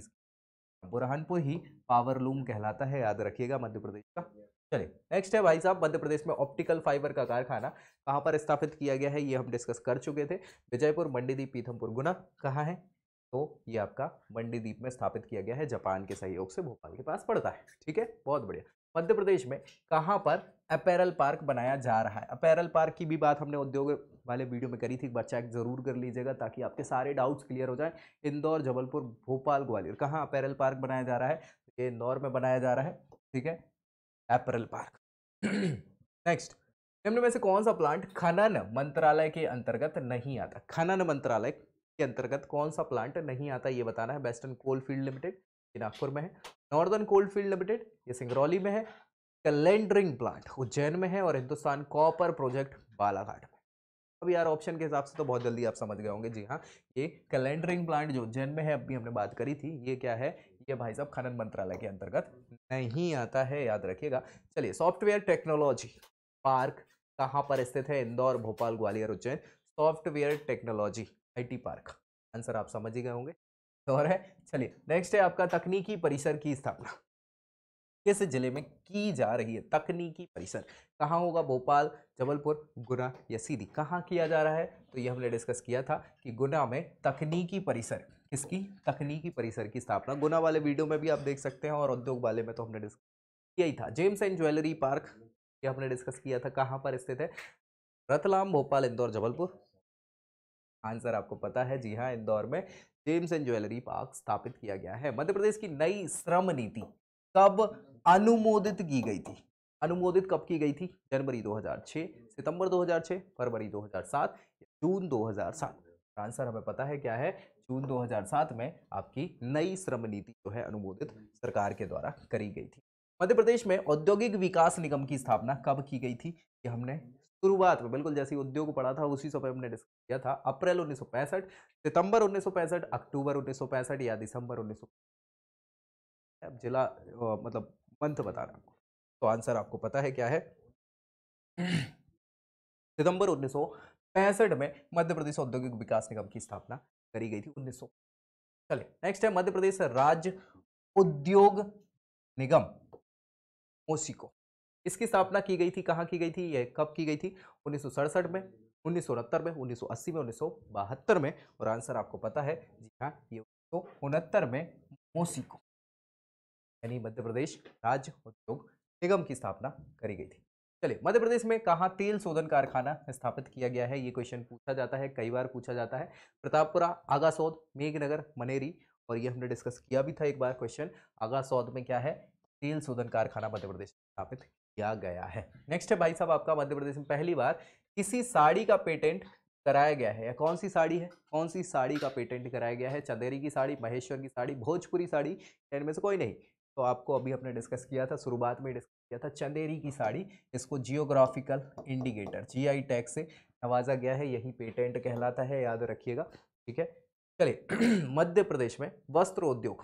बुरहानपुर ही पावरलूम कहलाता है, याद रखिएगा, मध्य प्रदेश का। चलिए नेक्स्ट है भाई साहब, मध्य प्रदेश में ऑप्टिकल फाइबर का कारखाना कहाँ पर स्थापित किया गया है? ये हम डिस्कस कर चुके थे, विजयपुर, मंडीदीप, पीथमपुर, गुना। कहाँ है? तो ये आपका मंडीदीप में स्थापित किया गया है, जापान के सहयोग से, भोपाल के पास पड़ता है। ठीक है, बहुत बढ़िया। मध्य प्रदेश में कहाँ पर अपैरल पार्क बनाया जा रहा है? अपैरल पार्क की भी बात हमने उद्योग वाले वीडियो में करी थी, एक बार चेक जरूर कर लीजिएगा ताकि आपके सारे डाउट्स क्लियर हो जाए। इंदौर, जबलपुर, भोपाल, ग्वालियर, कहाँ अपैरल पार्क बनाया जा रहा है? ये इंदौर में बनाया जा रहा है। ठीक है, अपैरल पार्क। नेक्स्ट, निम्न में से कौन सा प्लांट खनन मंत्रालय के अंतर्गत नहीं आता? खनन मंत्रालय के अंतर्गत कौन सा प्लांट नहीं आता, ये बताना है। वेस्टर्न कोल फील्ड लिमिटेड, ये नागपुर में है। नॉर्दर्न कोल फील्ड लिमिटेड, ये सिंगरौली में है। कैलेंडरिंग प्लांट उज्जैन में है। और हिंदुस्तान कॉपर प्रोजेक्ट बालाघाट में। अब यार ऑप्शन के हिसाब से तो बहुत जल्दी आप समझ गए होंगे, जी हाँ, ये कैलेंडरिंग प्लांट जो उज्जैन में है, अभी हमने बात करी थी, ये क्या है? ये भाई साहब खनन मंत्रालय के अंतर्गत नहीं आता है, याद रखिएगा। चलिए, सॉफ्टवेयर टेक्नोलॉजी पार्क कहाँ पर स्थित है? Indore, Bhopal, Gwalior, Ujjain. Software technology IT park, answer आप समझ ही गए होंगे, और है। चलिए नेक्स्ट है आपका, तकनीकी परिसर की स्थापना किस जिले में की जा रही है? तकनीकी परिसर कहाँ होगा? भोपाल, जबलपुर, गुना या सीधी? कहाँ किया जा रहा है? तो ये हमने डिस्कस किया था कि गुना में तकनीकी परिसर, किसकी? तकनीकी परिसर की स्थापना। गुना वाले वीडियो में भी आप देख सकते हैं, और उद्योग वाले में तो हमने डिस्कस किया ही था। जेम्स एंड ज्वेलरी पार्क, ये हमने डिस्कस किया था, कहाँ पर स्थित है? रतलाम, भोपाल, इंदौर, जबलपुर। आंसर आपको पता है, जी हाँ, इंदौर में जेम्स एंड ज्वेलरी पार्क स्थापित किया गया है। मध्य प्रदेश की नई श्रम नीति कब अनुमोदित की गई थी? अनुमोदित कब की गई थी? जनवरी 2006, सितंबर 2006, फरवरी 2007, जून 2007? आंसर हमें पता है क्या है, जून 2007 में आपकी नई श्रम नीति जो है अनुमोदित सरकार के द्वारा करी गई थी। मध्य प्रदेश में औद्योगिक विकास निगम की स्थापना कब की गई थी? ये हमने शुरुआत में बिल्कुल जैसे ही उद्योग पढ़ा था उसी समय हमने डिस्कस किया था। अप्रैल 1965, सितंबर 1965, अक्टूबर 1965 या दिसंबर 1965? अब जिला मतलब मंथ बताना आपको। तो आंसर आपको पता है क्या है, सितंबर 1965 में मध्य प्रदेश औद्योगिक विकास निगम की स्थापना करी गई थी 1900। चलिए नेक्स्ट है मध्य प्रदेश राज्य उद्योग निगम मोसिको। इसकी स्थापना की गई थी, कहाँ की गई थी, यह कब की गई थी? 1967 में, 1969 में, 1980 में, 1972 में? और आंसर आपको पता है, जी हाँ, ये 1969 में मोसिको यानी मध्य प्रदेश राज्य उद्योग निगम की स्थापना करी गई थी। चलिए मध्य प्रदेश में कहाँ तेल शोधन कारखाना स्थापित किया गया है? ये क्वेश्चन पूछा जाता है, कई बार पूछा जाता है। प्रतापपुरा, आगासौद, मेघनगर, मनेरी। और ये हमने डिस्कस किया भी था एक बार क्वेश्चन। आगासौद में क्या है? तेल शोधन कारखाना मध्य प्रदेश में स्थापित किया गया है। नेक्स्ट है भाई साहब आपका, मध्य प्रदेश में पहली बार किसी साड़ी का पेटेंट कराया गया है, या कौन सी साड़ी है? कौन सी साड़ी का पेटेंट कराया गया है? चंदेरी की साड़ी, महेश्वर की साड़ी, भोजपुरी साड़ी, इनमें से कोई नहीं? तो आपको अभी हमने डिस्कस किया था, शुरुआत में डिस्कस किया था, चंदेरी की साड़ी। इसको जियोग्राफिकल इंडिकेटर जीआई टैग से नवाजा गया है, यही पेटेंट कहलाता है, याद रखिएगा, ठीक है। चलिए मध्य प्रदेश में वस्त्र उद्योग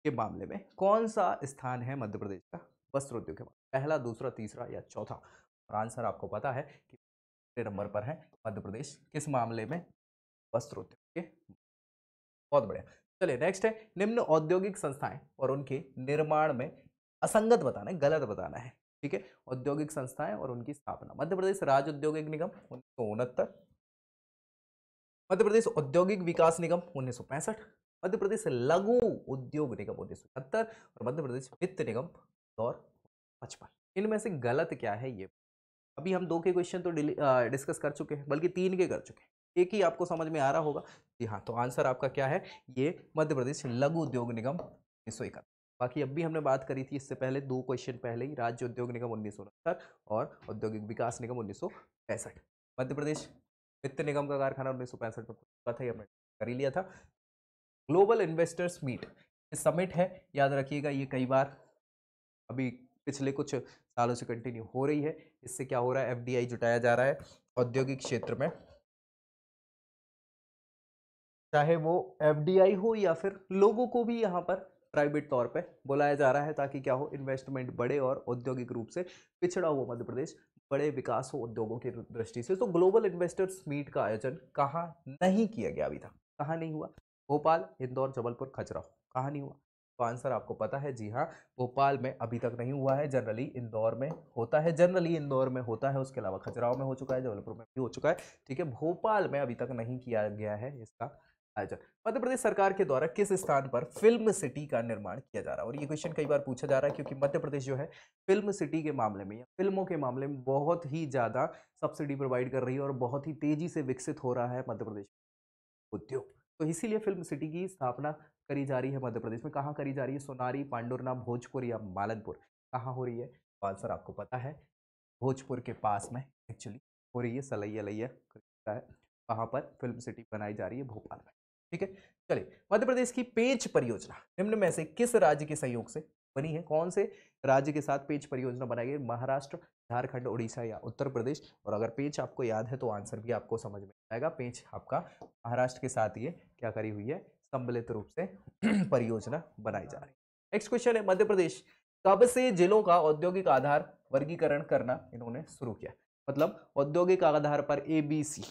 के मामले में कौन सा स्थान है मध्य प्रदेश का वस्त्र उद्योग के मामले? पहला, दूसरा, तीसरा या चौथा? और आंसर आपको पता है कि पहले नंबर पर है मध्य प्रदेश, किस मामले में? वस्त्र उद्योग के। बहुत बढ़िया। चलिए नेक्स्ट है, निम्न औद्योगिक संस्थाएं और उनके निर्माण में असंगत बताना है, गलत बताना है, ठीक है। औद्योगिक संस्थाएं और उनकी स्थापना, मध्य प्रदेश राज्य औद्योगिक निगम 1969, मध्य प्रदेश औद्योगिक विकास निगम 1965, मध्य प्रदेश लघु उद्योग निगम 1970 और मध्य प्रदेश वित्त निगम और 55। इनमें से गलत क्या है ये? अभी हम 2 के क्वेश्चन तो डिस्कस कर चुके हैं, बल्कि 3 के कर चुके हैं, एक ही आपको समझ में आ रहा होगा। जी हाँ, तो आंसर आपका क्या है, ये मध्य प्रदेश लघु उद्योग निगम 1971। बाकी अब भी हमने बात करी थी इससे पहले 2 क्वेश्चन पहले ही, राज्य उद्योग निगम 1969 और औद्योगिक विकास निगम 1965। मध्य प्रदेश वित्त निगम का कारखाना 1965 में हुआ था, ये हमने कर ही लिया था। ग्लोबल इन्वेस्टर्स मीट समिट है, याद रखिएगा, ये कई बार अभी पिछले कुछ सालों से कंटिन्यू हो रही है। इससे क्या हो रहा है, एफडीआई जुटाया जा रहा है औद्योगिक क्षेत्र में, चाहे वो एफडीआई हो या फिर लोगों को भी यहाँ पर प्राइवेट तौर पे बुलाया जा रहा है, ताकि क्या हो, इन्वेस्टमेंट बढ़े और औद्योगिक रूप से पिछड़ा हुआ मध्य प्रदेश बड़े विकास हो उद्योगों की दृष्टि से। तो ग्लोबल इन्वेस्टर्स मीट का आयोजन कहाँ नहीं किया गया अभी तक? कहाँ नहीं हुआ? भोपाल, इंदौर, जबलपुर, खजुराहो, कहाँ नहीं हुआ? तो आंसर आपको पता है, जी हाँ, भोपाल में अभी तक नहीं हुआ है, जनरली इंदौर में होता है, जनरली इंदौर में होता है, उसके अलावा खजुराहो में हो चुका है, जबलपुर में भी हो चुका है, ठीक है। भोपाल में अभी तक नहीं किया गया है इसका आयोजन। मध्य प्रदेश सरकार के द्वारा किस स्थान पर फिल्म सिटी का निर्माण किया जा रहा है? और ये क्वेश्चन कई बार पूछा जा रहा है, क्योंकि मध्य प्रदेश जो है फिल्म सिटी के मामले में या फिल्मों के मामले में बहुत ही ज्यादा सब्सिडी प्रोवाइड कर रही है और बहुत ही तेजी से विकसित हो रहा है मध्य प्रदेश उद्योग। तो इसीलिए फिल्म सिटी की स्थापना करी जा रही है मध्य प्रदेश में। कहाँ करी जा रही है? सोनारी, पांडुरना, भोजपुर या मालनपुर? कहाँ हो रही है? तो आंसर आपको पता है, भोजपुर के पास में एक्चुअली हो रही है, सलैया लैया है। कहाँ पर फिल्म सिटी बनाई जा रही है? भोपाल में, ठीक है। चलिए मध्य प्रदेश की पेंच परियोजना निम्न में से किस राज्य के सहयोग से बनी है? कौन से राज्य के साथ पेंच परियोजना बनाई गई? महाराष्ट्र, झारखंड, उड़ीसा या उत्तर प्रदेश? और अगर पेंच आपको याद है तो आंसर भी आपको समझ में आएगा। पेंच आपका महाराष्ट्र के साथ ये क्या करी हुई है, सम्मिलित रूप से परियोजना बनाई जा रही है। नेक्स्ट क्वेश्चन है, मध्य प्रदेश कब से जिलों का औद्योगिक आधार वर्गीकरण करना इन्होंने शुरू किया? मतलब औद्योगिक आधार पर ABC,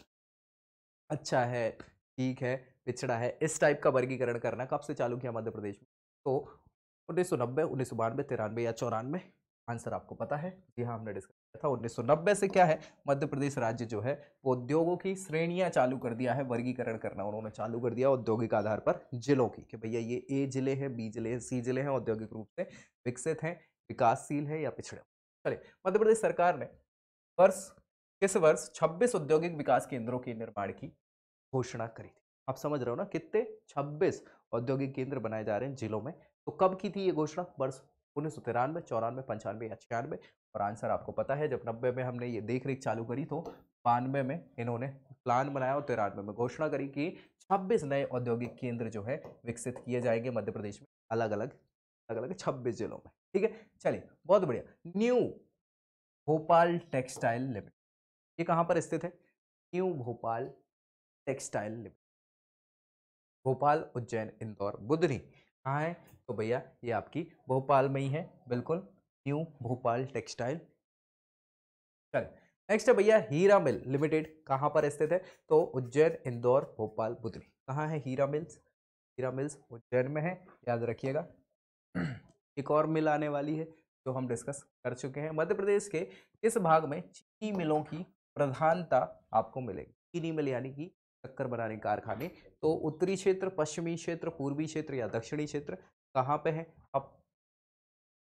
अच्छा है, ठीक है, पिछड़ा है, इस टाइप का वर्गीकरण करना कब से चालू किया मध्य प्रदेश में? तो 1990, 1992, 93 या 94? आंसर आपको पता है, जी हाँ, हमने डिस्कस किया था 1990 से क्या है, मध्य प्रदेश राज्य जो है वो उद्योगों की श्रेणियां चालू कर दिया है, वर्गीकरण करना उन्होंने चालू कर दिया औद्योगिक आधार पर जिलों की, कि भैया ये A जिले हैं, B जिले हैं, C जिले हैं, औद्योगिक रूप से विकसित हैं, विकासशील है या पिछड़े। चलिए मध्य प्रदेश सरकार ने वर्ष किस वर्ष 26 औद्योगिक विकास केंद्रों के निर्माण की घोषणा करी थी? आप समझ रहे हो ना, कितने 26 औद्योगिक केंद्र बनाए जा रहे हैं जिलों में। तो कब की थी ये घोषणा? वर्ष 1993, 94, 95 या 96? और आंसर आपको पता है, जब 90 में हमने ये देख रेख चालू करी तो 92 में इन्होंने प्लान बनाया और 93 में घोषणा करी कि 26 नए औद्योगिक केंद्र जो है विकसित किए जाएंगे मध्य प्रदेश में, अलग अलग 26 जिलों में। ठीक है, चलिए बहुत बढ़िया। न्यू भोपाल टेक्सटाइल लिमिटेड, ये कहाँ पर स्थित है? New Bhopal textile limited, Bhopal, Ujjain, Indore, Budhni कहाँ है? तो भैया ये आपकी भोपाल में ही है, बिल्कुल, न्यू भोपाल टेक्सटाइल। चलिए नेक्स्ट है भैया हीरा मिल लिमिटेड, कहाँ पर स्थित है? तो उज्जैन, इंदौर, भोपाल, बुधनी। कहाँ है हीरा मिल्स? हीरा मिल्स उज्जैन में है, याद रखिएगा। एक और मिल आने वाली है जो हम डिस्कस कर चुके हैं। मध्य प्रदेश के किस भाग में चीनी मिलों की प्रधानता आपको मिलेगी? चीनी मिल यानी कि शक्कर बनाने के कारखाने। तो उत्तरी क्षेत्र, पश्चिमी क्षेत्र, पूर्वी क्षेत्र या दक्षिणी क्षेत्र, कहाँ पे है? अब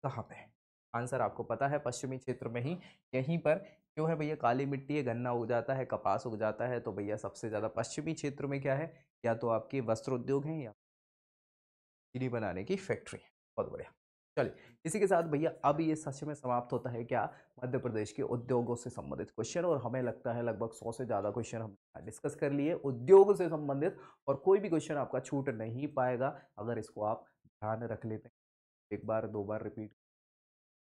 कहाँ पे है? आंसर आपको पता है, पश्चिमी क्षेत्र में ही, यहीं पर। क्यों है भैया? काली मिट्टी है, गन्ना उग जाता है, कपास उग जाता है, तो भैया सबसे ज्यादा पश्चिमी क्षेत्र में क्या है? या तो आपके वस्त्र उद्योग है या चीनी बनाने की फैक्ट्री है। बहुत बढ़िया। चलिए इसी के साथ भैया अब ये सच में समाप्त होता है क्या, मध्य प्रदेश के उद्योगों से संबंधित क्वेश्चन। और हमें लगता है लगभग 100 से ज़्यादा क्वेश्चन हम डिस्कस कर लिए उद्योग से संबंधित, और कोई भी क्वेश्चन आपका छूट नहीं पाएगा अगर इसको आप ध्यान रख लेते हैं। एक बार 2 बार रिपीट,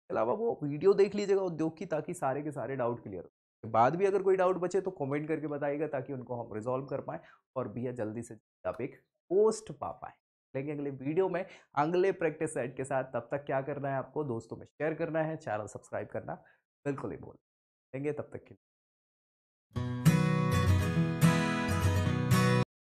अलावा वो वीडियो देख लीजिएगा उद्योग की, ताकि सारे के सारे डाउट क्लियर हो। बाद भी अगर कोई डाउट बचे तो कमेंट करके बताइएगा, ताकि उनको हम रिजॉल्व कर पाएँ और भैया जल्दी से जल्दी आप एक पोस्ट पा पाएँ। लेकिन अगले वीडियो में अगले प्रैक्टिस सेट के साथ, तब तक क्या करना है आपको? दोस्तों में शेयर करना है, चैनल सब्सक्राइब करना बिल्कुल ही भूल देंगे। तब तक के लिए